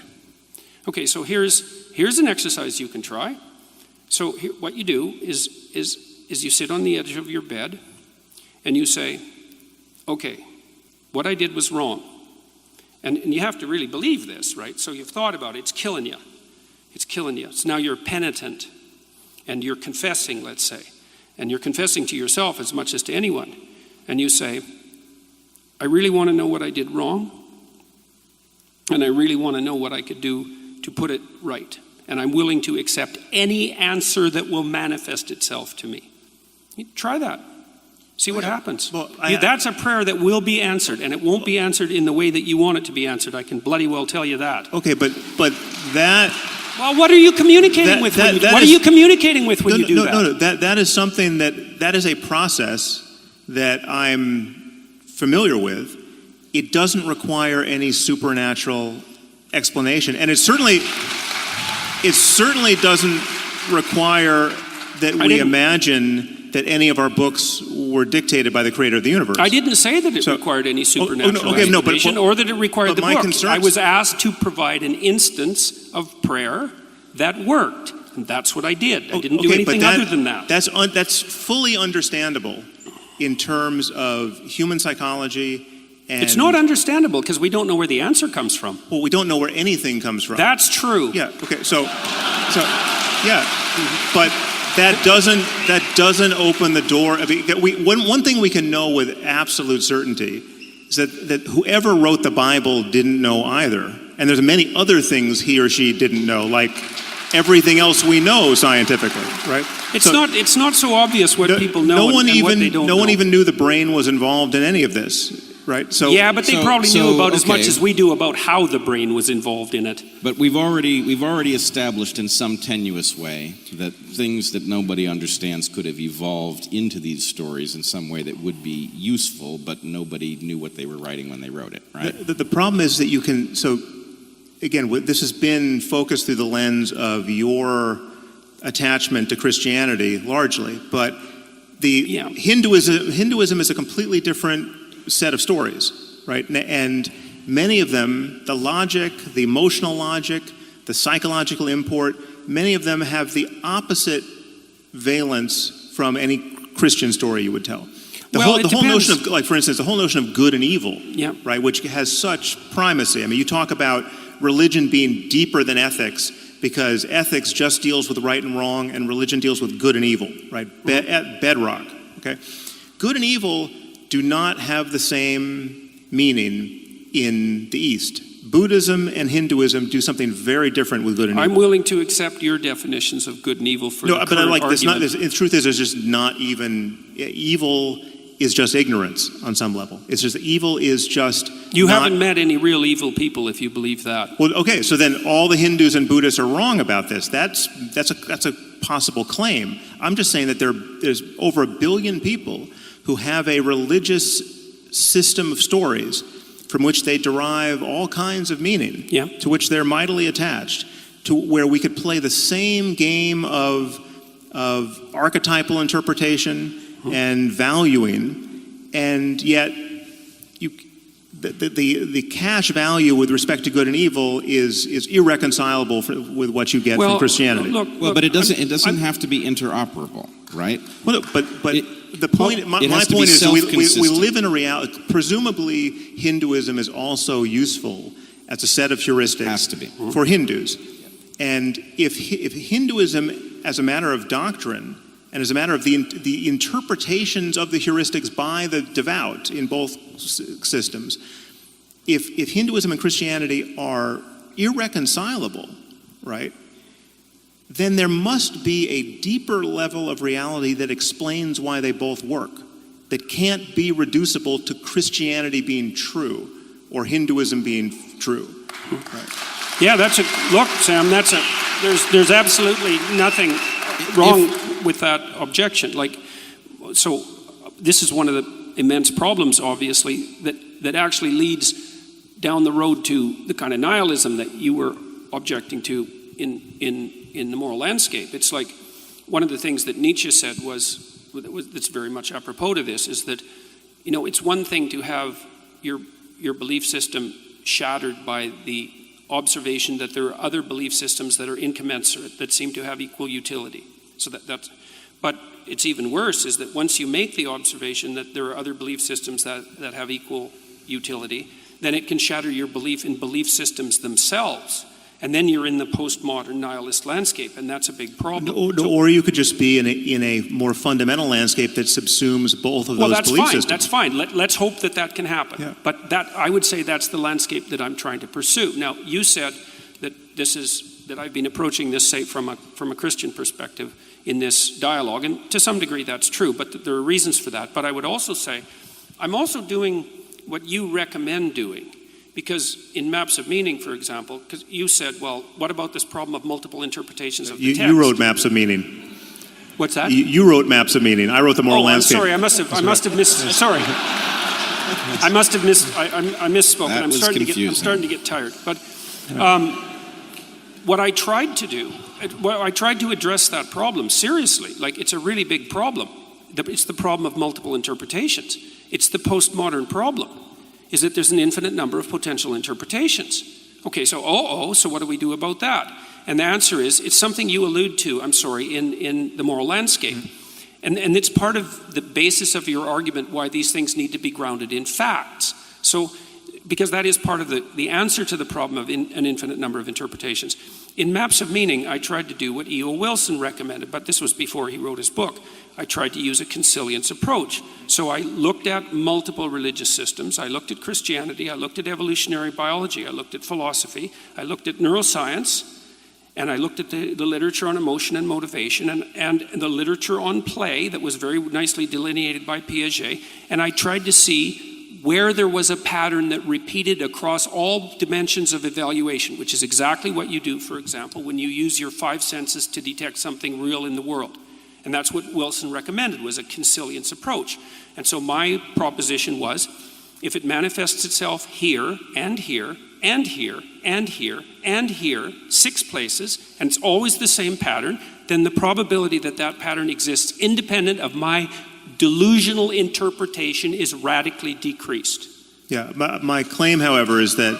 Okay, so here's an exercise you can try. So what you do is you sit on the edge of your bed and you say, okay, what I did was wrong. And you have to really believe this, right? So you've thought about it. It's killing you. It's killing you. So now you're penitent and you're confessing, let's say. And you're confessing to yourself as much as to anyone. And you say, I really want to know what I did wrong. And I really want to know what I could do to put it right. And I'm willing to accept any answer that will manifest itself to me. You try that. See what happens. Well, that's a prayer that will be answered, and it won't be answered in the way that you want it to be answered. I can bloody well tell you that. Okay, but that... Well, what are you communicating with when you do that? What are you communicating with when you do that? No, that is something that is a process that I'm familiar with. It doesn't require any supernatural explanation, and it certainly doesn't require that we imagine that any of our books were dictated by the creator of the universe. I didn't say that it required any supernatural explanation or that it required the book. I was asked to provide an instance of prayer that worked, and that's what I did. I didn't do anything other than that. That's fully understandable in terms of human psychology. And it's not understandable because we don't know where the answer comes from. Well, we don't know where anything comes from. That's true. Yeah. Okay. So yeah. Mm-hmm. But that doesn't open the door. I mean, one thing we can know with absolute certainty is that whoever wrote the Bible didn't know either. And there's many other things he or she didn't know, like everything else we know scientifically, right? It's not so obvious what people know and what they don't know. No one even knew the brain was involved in any of this. Right. So yeah, but they probably knew about as much as we do about how the brain was involved in it. But we've already established in some tenuous way that things that nobody understands could have evolved into these stories in some way that would be useful, but nobody knew what they were writing when they wrote it. Right. The problem is that you can. So again, this has been focused through the lens of your attachment to Christianity largely, but Hinduism is a completely different set of stories, right? And many of them, the logic, the emotional logic, the psychological import, many of them have the opposite valence from any Christian story you would tell. The whole notion of, like, for instance, the whole notion of good and evil, right, which has such primacy. I mean, you talk about religion being deeper than ethics because ethics just deals with right and wrong, and religion deals with good and evil, right? At bedrock, okay? Good and evil do not have the same meaning in the East. Buddhism and Hinduism do something very different with good and evil. I'm willing to accept your definitions of good and evil for the current argument. The truth is, there's just not even... Evil is just ignorance on some level. It's just evil is just... You haven't met any real evil people if you believe that. Well, okay, so then all the Hindus and Buddhists are wrong about this. That's a possible claim. I'm just saying that there's over 1 billion people who have a religious system of stories from which they derive all kinds of meaning, to which they're mightily attached, to where we could play the same game of archetypal interpretation and valuing, and yet the cash value with respect to good and evil is irreconcilable with what you get from Christianity. But it doesn't have to be interoperable, right? Well, but the point. My point is we live in a reality. Presumably, Hinduism is also useful as a set of heuristics for Hindus, and if Hinduism, as a matter of doctrine, and as a matter of the interpretations of the heuristics by the devout in both systems, if Hinduism and Christianity are irreconcilable, right, then there must be a deeper level of reality that explains why they both work, that can't be reducible to Christianity being true or Hinduism being true. Right. Yeah, look, Sam, there's absolutely nothing wrong with that objection. So this is one of the immense problems, obviously, that that actually leads down the road to the kind of nihilism that you were objecting to in the moral landscape. It's like one of the things that Nietzsche said that's very much apropos to this, is that, you know, it's one thing to have your belief system shattered by the observation that there are other belief systems that are incommensurate, that seem to have equal utility. So that's, but it's even worse is that once you make the observation that there are other belief systems that have equal utility, then it can shatter your belief in belief systems themselves. And then you're in the postmodern nihilist landscape, and that's a big problem. Or you could just be in a more fundamental landscape that subsumes both of those belief systems. That's fine. Let's hope that can happen. Yeah. But I would say that's the landscape that I'm trying to pursue. Now, you said that that I've been approaching this, say, from a Christian perspective in this dialogue, and to some degree that's true, but there are reasons for that. But I would also say I'm also doing what you recommend doing. Because in Maps of Meaning, for example, because you said, well, what about this problem of multiple interpretations of the text? You wrote Maps of Meaning. What's that? You wrote Maps of Meaning. I wrote the moral landscape. Sorry, I must have missed. Sorry, I must have missed. I misspoke. That I'm was starting confusing. I'm starting to get tired. But what I tried to do, I tried to address that problem seriously. Like, it's a really big problem. It's the problem of multiple interpretations. It's the postmodern problem. Is that there's an infinite number of potential interpretations. Okay, so so what do we do about that? And the answer is, it's something you allude to, in the moral landscape. And it's part of the basis of your argument why these things need to be grounded in facts. So, because that is part of the answer to the problem of an infinite number of interpretations. In Maps of Meaning, I tried to do what E.O. Wilson recommended, but this was before he wrote his book. I tried to use a consilience approach. So I looked at multiple religious systems. I looked at Christianity. I looked at evolutionary biology. I looked at philosophy. I looked at neuroscience. And I looked at the literature on emotion and motivation and the literature on play that was very nicely delineated by Piaget. And I tried to see where there was a pattern that repeated across all dimensions of evaluation, which is exactly what you do, for example, when you use your 5 senses to detect something real in the world. And that's what Wilson recommended, was a consilience approach. And so my proposition was, if it manifests itself here and here and here and here and here, 6 places, and it's always the same pattern, then the probability that that pattern exists independent of my delusional interpretation is radically decreased. Yeah, my claim, however, is that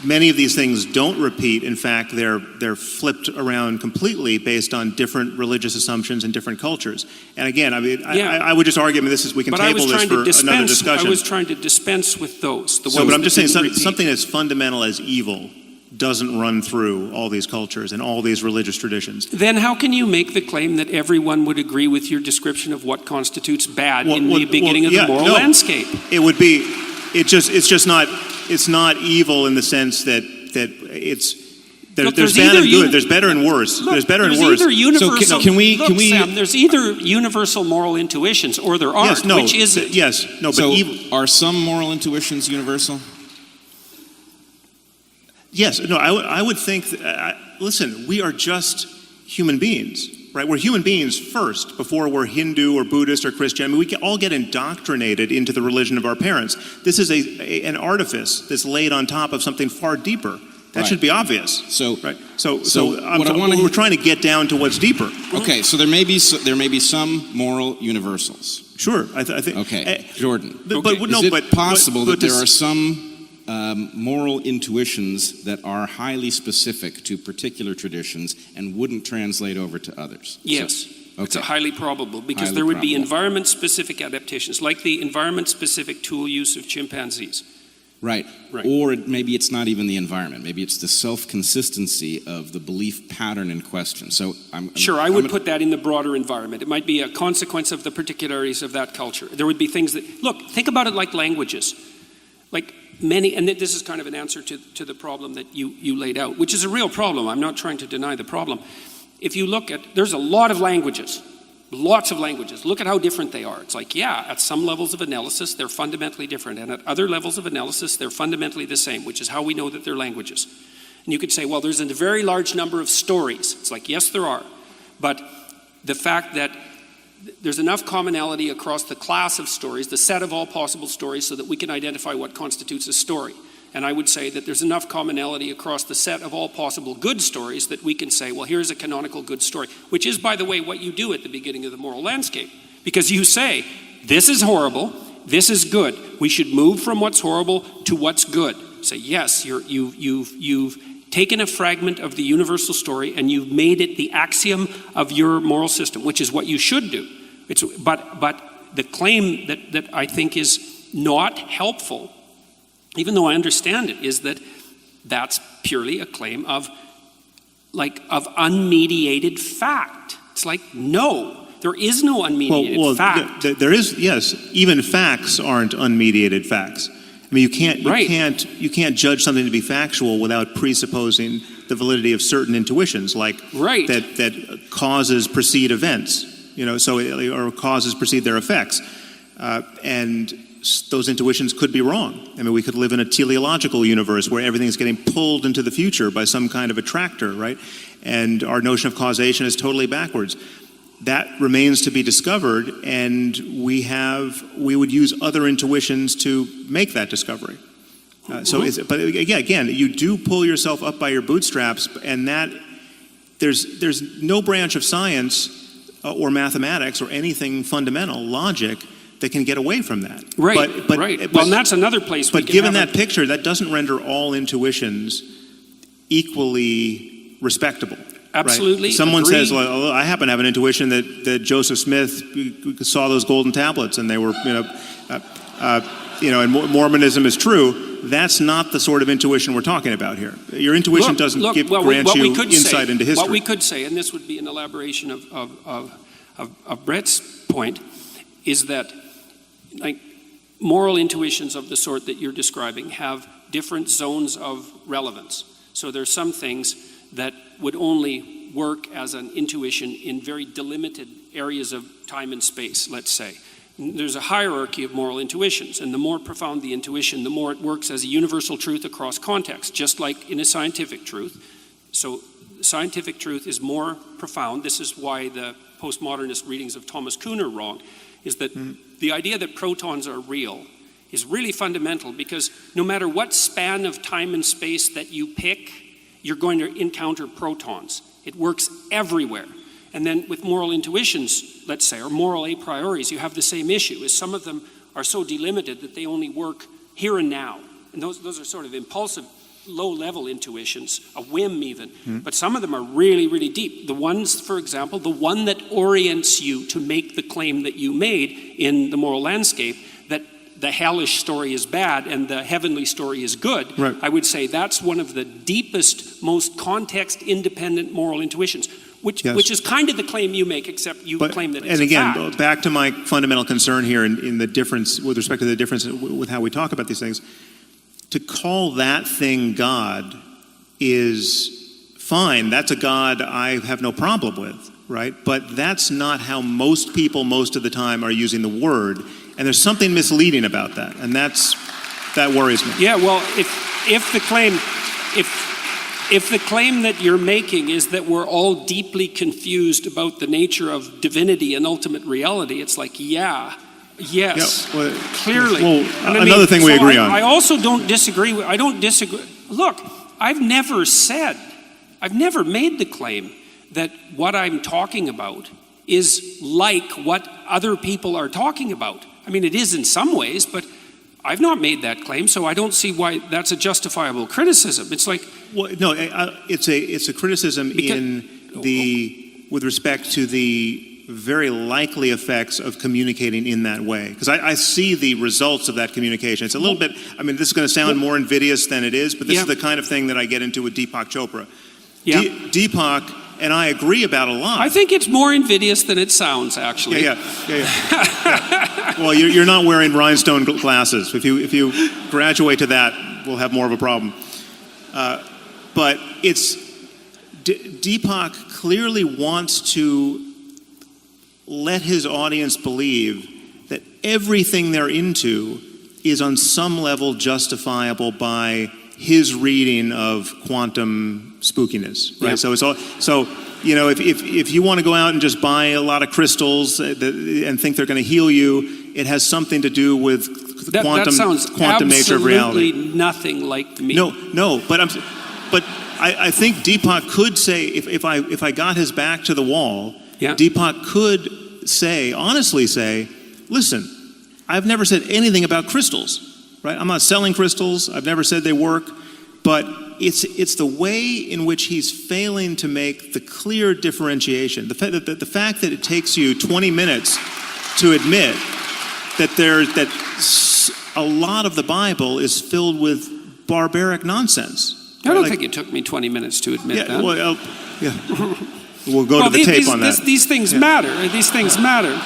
many of these things don't repeat. In fact, they're flipped around completely based on different religious assumptions in different cultures. And again, I mean, I would just argue, I mean, we can table this for another discussion. I was trying to dispense with those. But I'm just saying something as fundamental as evil doesn't run through all these cultures and all these religious traditions. Then how can you make the claim that everyone would agree with your description of what constitutes bad in the beginning of the moral landscape? It would be, it's not evil in the sense that there's bad and good, there's better and worse. There's better and worse. So can we Sam, there's either universal moral intuitions or there aren't. Which is it? Yes. No, but are some moral intuitions universal? Yes, no, I would think, listen, we are just human beings, right? We're human beings first, before we're Hindu or Buddhist or Christian. I mean, we can all get indoctrinated into the religion of our parents. This is an artifice that's laid on top of something far deeper. That should be obvious. So we're trying to get down to what's deeper. Okay, so there may be some moral universals. Sure, I think. Okay, Jordan. Is it possible that there are some moral intuitions that are highly specific to particular traditions and wouldn't translate over to others? Yes. It's highly probable, because there would be environment-specific adaptations, like the environment-specific tool use of chimpanzees. Right. Or maybe it's not even the environment. Maybe it's the self-consistency of the belief pattern in question. So I would put that in the broader environment. It might be a consequence of the particularities of that culture. There would be things that, look, think about it like languages. Like many, and this is kind of an answer to the problem that you laid out, which is a real problem. I'm not trying to deny the problem. If you look at, there's a lot of languages. Lots of languages. Look at how different they are. It's like, at some levels of analysis, they're fundamentally different. And at other levels of analysis, they're fundamentally the same, which is how we know that they're languages. And you could say, well, there's a very large number of stories. It's like, yes, there are. But the fact that there's enough commonality across the class of stories, the set of all possible stories, so that we can identify what constitutes a story. And I would say that there's enough commonality across the set of all possible good stories that we can say, well, here's a canonical good story, which is, by the way, what you do at the beginning of the moral landscape. Because you say, this is horrible, this is good. We should move from what's horrible to what's good. Say, yes, you've taken a fragment of the universal story and you've made it the axiom of your moral system, which is what you should do. But the claim that I think is not helpful, even though I understand it, is that that's purely a claim of unmediated fact. It's like, no, there is no unmediated fact. There is, yes. Even facts aren't unmediated facts. I mean, you can't judge something to be factual without presupposing the validity of certain intuitions, like that causes precede events. Or causes precede their effects, and those intuitions could be wrong. I mean, we could live in a teleological universe where everything is getting pulled into the future by some kind of attractor, right? And our notion of causation is totally backwards. That remains to be discovered, and we would use other intuitions to make that discovery. But again, you do pull yourself up by your bootstraps, and that there's no branch of science or mathematics or anything fundamental, logic, that can get away from that. Right. Well, and that's another place. But given that picture, that doesn't render all intuitions equally respectable. Absolutely. Right? Someone agree. says, well, I happen to have an intuition that Joseph Smith saw those golden tablets and they were, and Mormonism is true. That's not the sort of intuition we're talking about here. Your intuition doesn't grant you insight into history. What we could say, and this would be an elaboration of Brett's point, is that moral intuitions of the sort that you're describing have different zones of relevance. So there's some things that would only work as an intuition in very delimited areas of time and space, let's say. There's a hierarchy of moral intuitions, and the more profound the intuition, the more it works as a universal truth across context, just like in a scientific truth. So scientific truth is more profound. This is why the postmodernist readings of Thomas Kuhn are wrong, is that the idea that protons are real is really fundamental, because no matter what span of time and space that you pick, you're going to encounter protons. It works everywhere. And then with moral intuitions, let's say, or moral a prioris, you have the same issue, is some of them are so delimited that they only work here and now. And those are sort of impulsive, low-level intuitions, a whim even. But some of them are really, really deep. The ones, for example, the one that orients you to make the claim that you made in the moral landscape, that the hellish story is bad and the heavenly story is good, right. I would say that's one of the deepest, most context-independent moral intuitions, which is kind of the claim you make, except you claim that it's and again, a fact. Back to my fundamental concern here in the difference, with respect to the difference with how we talk about these things, to call that thing God is fine. That's a God I have no problem with, right? But that's not how most people most of the time are using the word. And there's something misleading about that, and that worries me. Yeah, well, if the claim that you're making is that we're all deeply confused about the nature of divinity and ultimate reality, it's like, yes, clearly. Well, another thing we agree on. I also don't disagree. Look, I've never made the claim that what I'm talking about is like what other people are talking about. I mean, it is in some ways, but I've not made that claim, so I don't see why that's a justifiable criticism. It's like... Well, no, it's a criticism with respect to the very likely effects of communicating in that way. Because I see the results of that communication. It's a little bit, this is going to sound more invidious than it is, but this is the kind of thing that I get into with Deepak Chopra. Yeah. Deepak and I agree about a lot. I think it's more invidious than it sounds, actually. Yeah. Well, you're not wearing rhinestone glasses. If you graduate to that, we'll have more of a problem. But Deepak clearly wants to let his audience believe that everything they're into is on some level justifiable by his reading of quantum spookiness, right? Yeah. So if you want to go out and just buy a lot of crystals and think they're going to heal you, it has something to do with the quantum nature of reality. Absolutely nothing like me. No, but I think Deepak could say, if I got his back to the wall, Deepak could honestly say, listen, I've never said anything about crystals, right? I'm not selling crystals. I've never said they work, but it's the way in which he's failing to make the clear differentiation. The fact that it takes you 20 minutes to admit that a lot of the Bible is filled with barbaric nonsense. I don't think it took me 20 minutes to admit that. We'll go to the tape on that. These things matter. These things matter.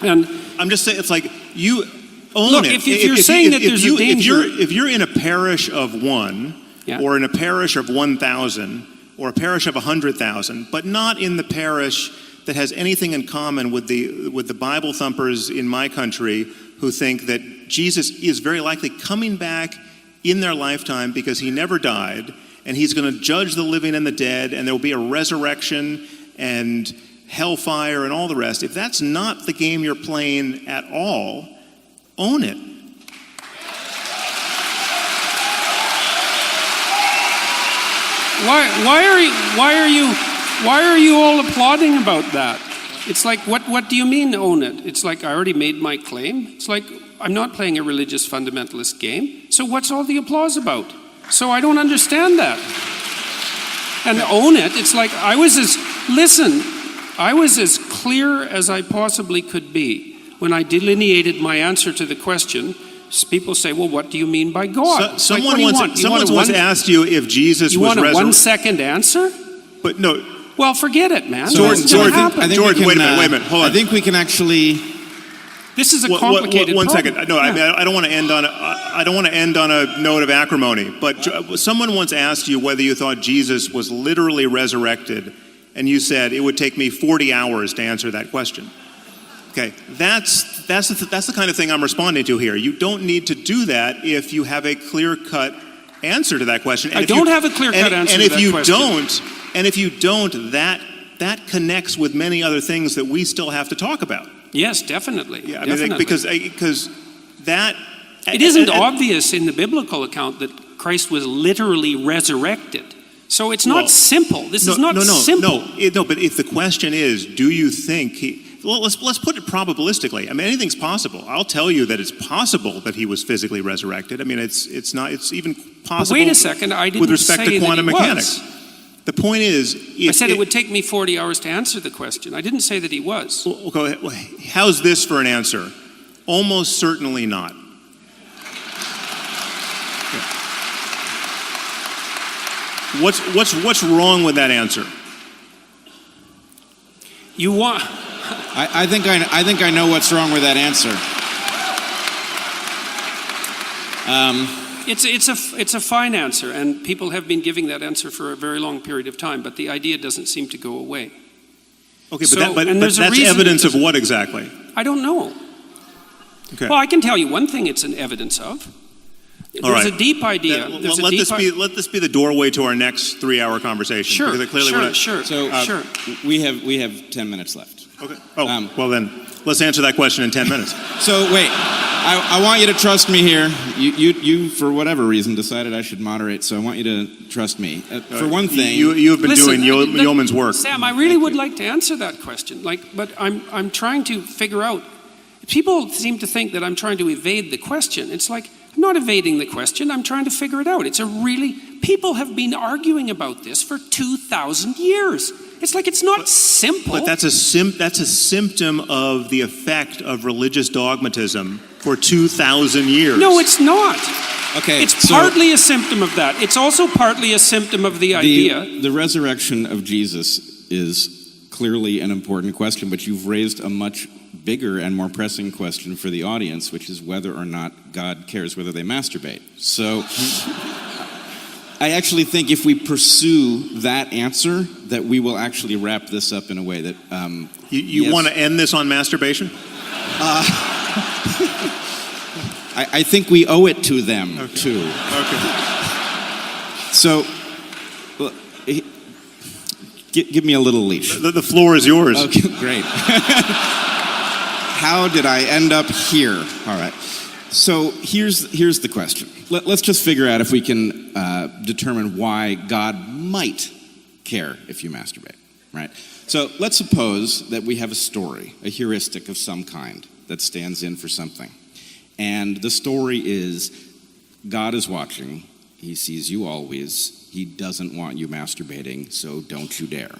And I'm just saying, it's like you own it. If you're saying that there's a danger, if you're in a parish of 1, or in a parish of 1,000, or a parish of 100,000, but not in the parish that has anything in common with the Bible thumpers in my country who think that Jesus is very likely coming back in their lifetime because he never died, and he's going to judge the living and the dead, and there will be a resurrection and hellfire and all the rest. If that's not the game you're playing at all, own it. Why are you all applauding about that? It's like, what do you mean own it? It's like, I already made my claim. It's like, I'm not playing a religious fundamentalist game. So what's all the applause about? So I don't understand that. And own it, it's like, I was as clear as I possibly could be when I delineated my answer to the question. People say, well, what do you mean by God? Someone once asked you if Jesus was resurrected. You want a 1 second answer? But no. Well, forget it, man. Jordan, wait a minute, hold on. I think we can actually. This is a complicated One problem. second. No, I don't want to end on a note of acrimony. But someone once asked you whether you thought Jesus was literally resurrected, and you said it would take me 40 hours to answer that question. Okay, that's the kind of thing I'm responding to here. You don't need to do that if you have a clear-cut answer to that question. I don't have a clear-cut answer to that question. And if you don't, that connects with many other things that we still have to talk about. Yes, definitely. Yeah, definitely. Because that... It isn't obvious in the biblical account that Christ was literally resurrected. So it's not simple. This is not simple. No, but if the question is, do you think let's put it probabilistically. I mean, anything's possible. I'll tell you that it's possible that he was physically resurrected. I mean, it's even possible. But wait a second, I didn't with respect say to quantum that he mechanics. Was. The point is, I said it would take me 40 hours to answer the question. I didn't say that he was. Well, how's this for an answer? Almost certainly not. What's wrong with that answer? You want? I think I know what's wrong with that answer. It's a fine answer, and people have been giving that answer for a very long period of time, but the idea doesn't seem to go away. Okay, but that's evidence of what exactly? I don't know. Okay. Well, I can tell you one thing it's an evidence of. There's a deep idea. Let this be the doorway to our next 3-hour conversation. Sure. We have 10 minutes left. Okay. Well then, let's answer that question in 10 minutes. So wait, I want you to trust me here. You for whatever reason decided I should moderate, so I want you to trust me. For one thing, you have been doing yeoman's work. Sam, I really would like to answer that question. But I'm trying to figure out. People seem to think that I'm trying to evade the question. It's like, I'm not evading the question. I'm trying to figure it out. People have been arguing about this for 2,000 years. It's like, it's not simple. But that's a symptom of the effect of religious dogmatism for 2,000 years. No, it's not. Okay. It's partly a symptom of that. It's also partly a symptom of the idea. The resurrection of Jesus is clearly an important question, but you've raised a much bigger and more pressing question for the audience, which is whether or not God cares whether they masturbate. So I actually think if we pursue that answer, that we will actually wrap this up in a way that... You want to end this on masturbation? I think we owe it to them, too. Okay. So... give me a little leash. The floor is yours. Okay, great. How did I end up here? All right. So here's the question. Let's just figure out if we can determine why God might care if you masturbate, right? So let's suppose that we have a story, a heuristic of some kind that stands in for something. And the story is God is watching. He sees you always. He doesn't want you masturbating, so don't you dare.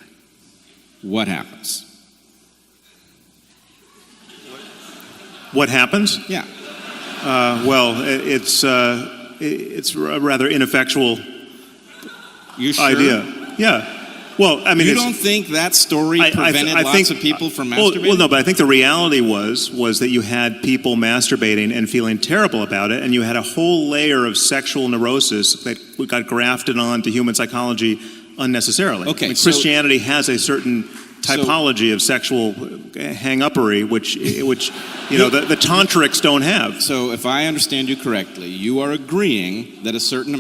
What happens? What happens? Yeah. Well, it's a rather ineffectual You sure? idea. Yeah. Well, I mean, you don't think that story prevented lots of people from masturbating? Well, no, but I think the reality was that you had people masturbating and feeling terrible about it, and you had a whole layer of sexual neurosis that got grafted onto human psychology unnecessarily. Okay, I mean, Christianity has a certain typology of sexual hang-uppery, which the tantrics don't have. So, if I understand you correctly, you are agreeing that a certain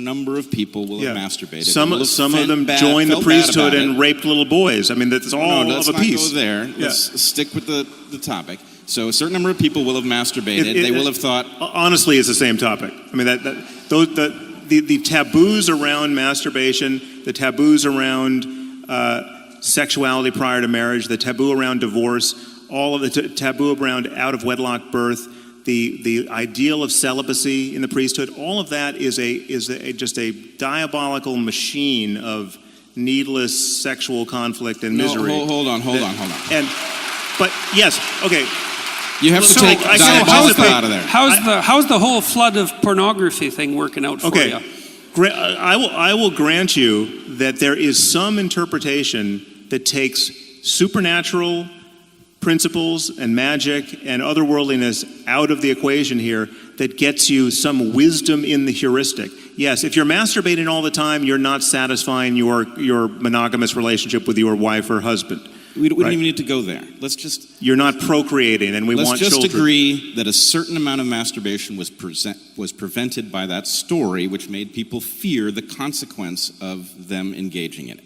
number of people will have masturbated. Some of them joined the priesthood and raped little boys. I mean, that's all let's of a piece. Let's not go there. Yeah. Let's stick with the topic. So a certain number of people will have masturbated. They will have thought... Honestly, it's the same topic. I mean, the taboos around masturbation, the taboos around sexuality prior to marriage, the taboo around divorce, all of the taboo around out-of-wedlock birth, the ideal of celibacy in the priesthood, all of that is just a diabolical machine of needless sexual conflict and misery. Hold on. But yes, okay. You have to take diabolical out of there. How's the whole flood of pornography thing working out for you? I will grant you that there is some interpretation that takes supernatural principles and magic and otherworldliness out of the equation here that gets you some wisdom in the heuristic. Yes, if you're masturbating all the time, you're not satisfying your monogamous relationship with your wife or husband. We don't even need to go there. You're not procreating, and we want children. Let's just agree that a certain amount of masturbation was prevented by that story, which made people fear the consequence of them engaging in it,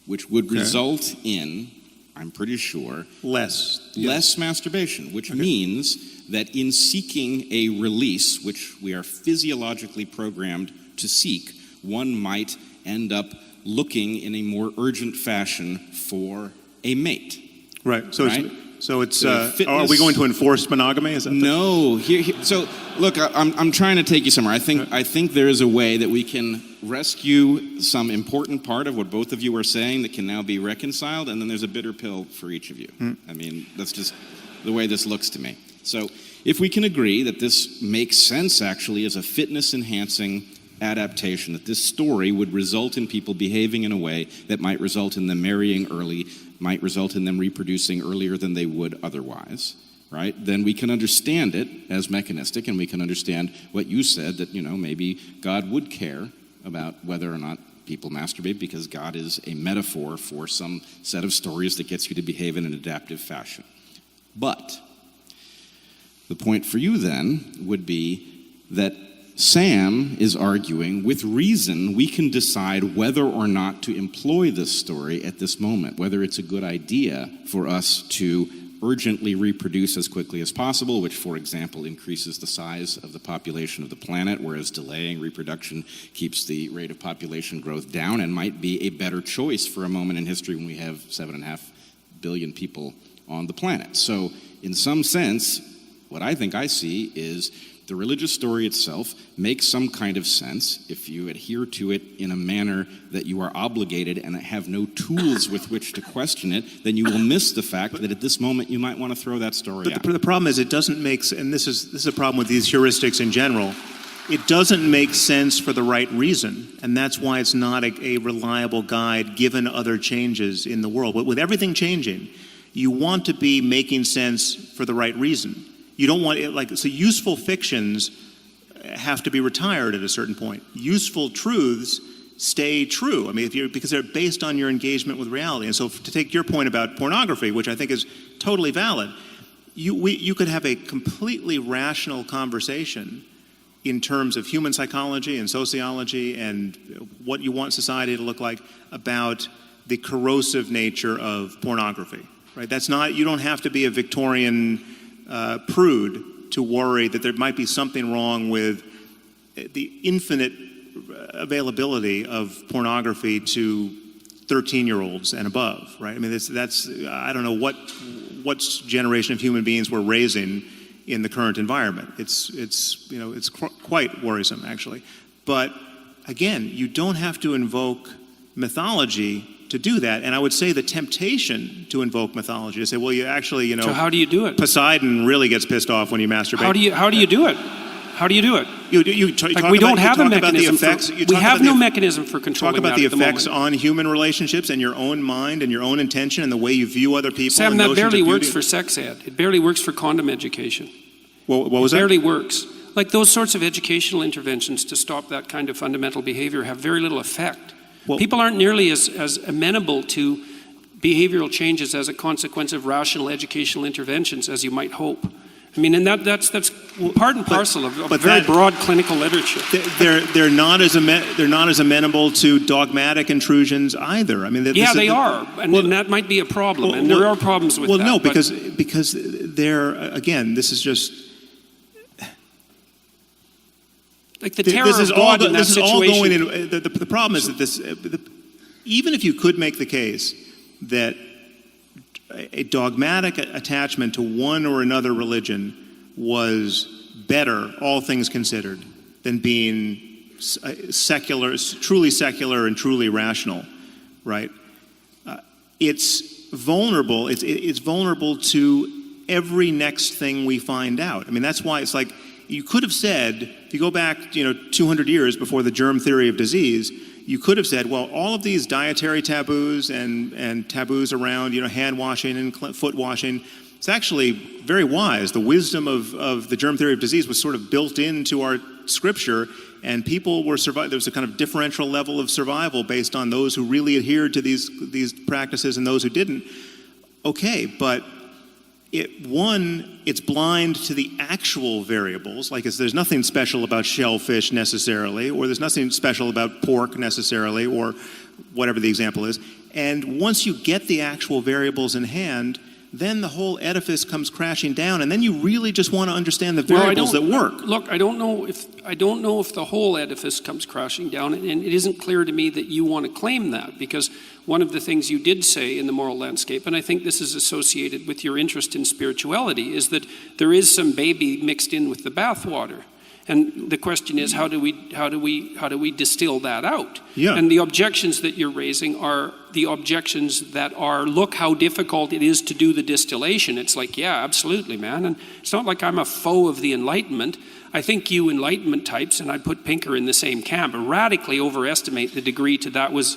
which would result in, I'm pretty sure, less masturbation, which means that in seeking a release, which we are physiologically programmed to seek, one might end up looking in a more urgent fashion for a mate. Right. So it's are we going to enforce monogamy? Is that no? So look, I'm trying to take you somewhere. I think there is a way that we can rescue some important part of what both of you are saying that can now be reconciled, and then there's a bitter pill for each of you. I mean, that's just the way this looks to me. So if we can agree that this makes sense actually as a fitness-enhancing adaptation, that this story would result in people behaving in a way that might result in them marrying early, might result in them reproducing earlier than they would otherwise, right? Then we can understand it as mechanistic, and we can understand what you said, that, maybe God would care about whether or not people masturbate because God is a metaphor for some set of stories that gets you to behave in an adaptive fashion. But the point for you then would be that Sam is arguing, with reason, we can decide whether or not to employ this story at this moment, whether it's a good idea for us to urgently reproduce as quickly as possible, which, for example, increases the size of the population of the planet, whereas delaying reproduction keeps the rate of population growth down, and might be a better choice for a moment in history when we have 7.5 billion people on the planet. So, in some sense, what I think I see is the religious story itself makes some kind of sense if you adhere to it in a manner that you are obligated and have no tools with which to question it. Then you will miss the fact that at this moment you might want to throw that story out. But the problem is it doesn't make, and this is a problem with these heuristics in general, it doesn't make sense for the right reason, and that's why it's not a reliable guide given other changes in the world. But with everything changing, you want to be making sense for the right reason. You don't want it, so useful fictions have to be retired at a certain point. Useful truths stay true. I mean, because they're based on your engagement with reality. And so to take your point about pornography, which I think is totally valid, you could have a completely rational conversation in terms of human psychology and sociology and what you want society to look like about the corrosive nature of pornography, right? That's not, you don't have to be a Victorian prude to worry that there might be something wrong with the infinite availability of pornography to 13-year-olds and above, right? I mean, that's I don't know what generation of human beings we're raising in the current environment. It's quite worrisome, actually. But again, you don't have to invoke mythology to do that. And I would say the temptation to invoke mythology, to say, well, you actually, So how do you do it? Poseidon really gets pissed off when you masturbate. How do you do it? How do you do it? We don't have a mechanism. We have no mechanism for controlling that. Talk about the effects on human relationships and your own mind and your own intention and the way you view other people. Sam, that barely works for sex ed. It barely works for condom education. What was that? It barely works. Like those sorts of educational interventions to stop that kind of fundamental behavior have very little effect. People aren't nearly as amenable to behavioral changes as a consequence of rational educational interventions as you might hope. I mean, and that's part and parcel of very broad clinical literature. They're not as amenable to dogmatic intrusions either. I mean, they are, and that might be a problem. And there are problems with that. Well, no, because they're, again, this is just. Like the terror of God in that situation. The problem is that even if you could make the case that a dogmatic attachment to one or another religion was better, all things considered, than being secular, truly secular and truly rational, right? It's vulnerable. It's vulnerable to every next thing we find out. I mean, that's why it's like you could have said, if you go back, 200 years before the germ theory of disease, you could have said, well, all of these dietary taboos and taboos around, hand washing and foot washing, it's actually very wise. The wisdom of the germ theory of disease was sort of built into our scripture, and people were there was a kind of differential level of survival based on those who really adhered to these practices and those who didn't. Okay, but it's blind to the actual variables, like there's nothing special about shellfish necessarily, or there's nothing special about pork necessarily, or whatever the example is. And once you get the actual variables in hand, then the whole edifice comes crashing down, and then you really just want to understand the variables that work. Look, I don't know if the whole edifice comes crashing down, and it isn't clear to me that you want to claim that, because one of the things you did say in the moral landscape, and I think this is associated with your interest in spirituality, is that there is some baby mixed in with the bathwater. And the question is, how do we distill that out? Yeah. And the objections that you're raising are the objections that are, look how difficult it is to do the distillation. It's like, yeah, absolutely, man. And it's not like I'm a foe of the Enlightenment. I think you Enlightenment types, and I'd put Pinker in the same camp, radically overestimate the degree to that was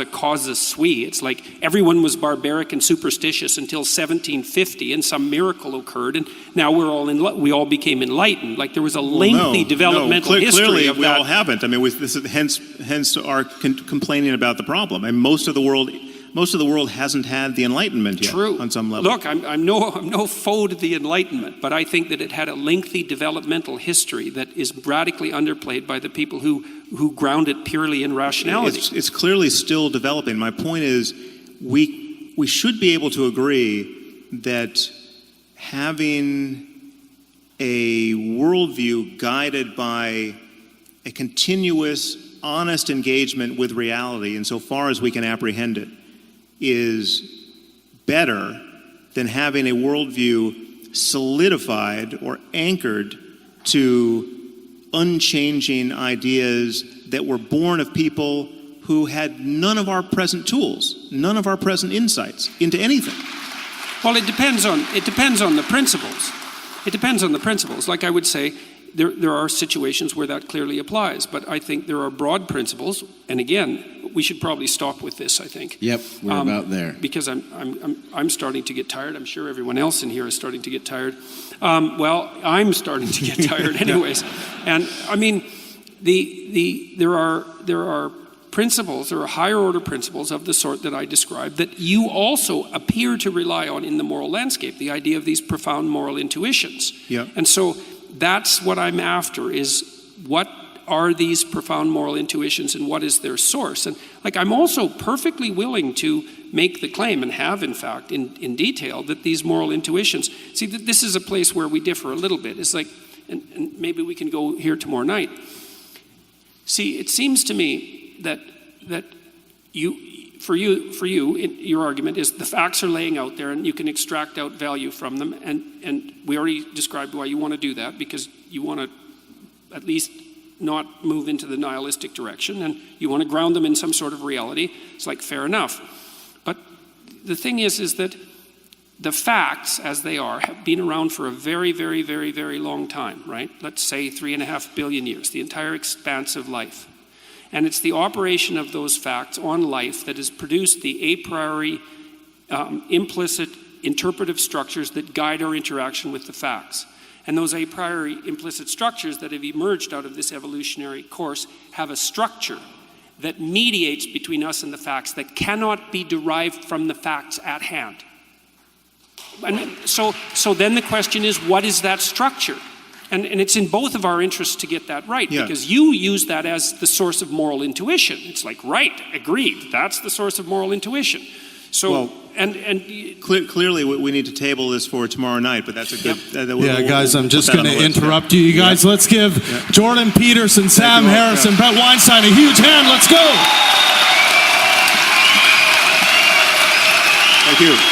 a casus sui. It's like everyone was barbaric and superstitious until 1750, and some miracle occurred, and now we all became enlightened. Like there was a lengthy developmental history clearly of we that. all haven't. I mean, this is hence our complaining about the problem. And most of the world hasn't had the Enlightenment yet. True. On some level. Look, I'm no foe to the Enlightenment, but I think that it had a lengthy developmental history that is radically underplayed by the people who ground it purely in rationality. It's clearly still developing. My point is, we should be able to agree that having a worldview guided by a continuous, honest engagement with reality insofar as we can apprehend it is better than having a worldview solidified or anchored to unchanging ideas that were born of people who had none of our present tools, none of our present insights into anything. Well, it depends on the principles. It depends on the principles. Like I would say, there are situations where that clearly applies, but I think there are broad principles. And again, we should probably stop with this, I think. Yep, we're about there. Because I'm starting to get tired. I'm sure everyone else in here is starting to get tired. I'm starting to get tired anyways. And I mean, there are principles, there are higher order principles of the sort that I described that you also appear to rely on in the moral landscape, the idea of these profound moral intuitions. Yeah. And so that's what I'm after, is what are these profound moral intuitions and what is their source? And like, I'm also perfectly willing to make the claim, and have in fact in detail, that these moral intuitions, see, this is a place where we differ a little bit. It's like, and maybe we can go here tomorrow night. See, it seems to me that your argument is the facts are laying out there and you can extract out value from them, and we already described why you want to do that, because you want to at least not move into the nihilistic direction, and you want to ground them in some sort of reality. It's like, fair enough. But the thing is that the facts, as they are, have been around for a very, very, very, very long time, right? Let's say 3.5 billion years, the entire expanse of life. And it's the operation of those facts on life that has produced the a priori implicit interpretive structures that guide our interaction with the facts. And those a priori implicit structures that have emerged out of this evolutionary course have a structure that mediates between us and the facts that cannot be derived from the facts at hand. And so then the question is, what is that structure? And it's in both of our interests to get that right, because you use that as the source of moral intuition. It's like, right, agreed, that's the source of moral intuition. So, clearly we need to table this for tomorrow night, but that's a good... guys, I'm just going to interrupt you. You guys, let's give Jordan Peterson, Sam Harrison, Brett Weinstein a huge hand. Let's go. Thank you.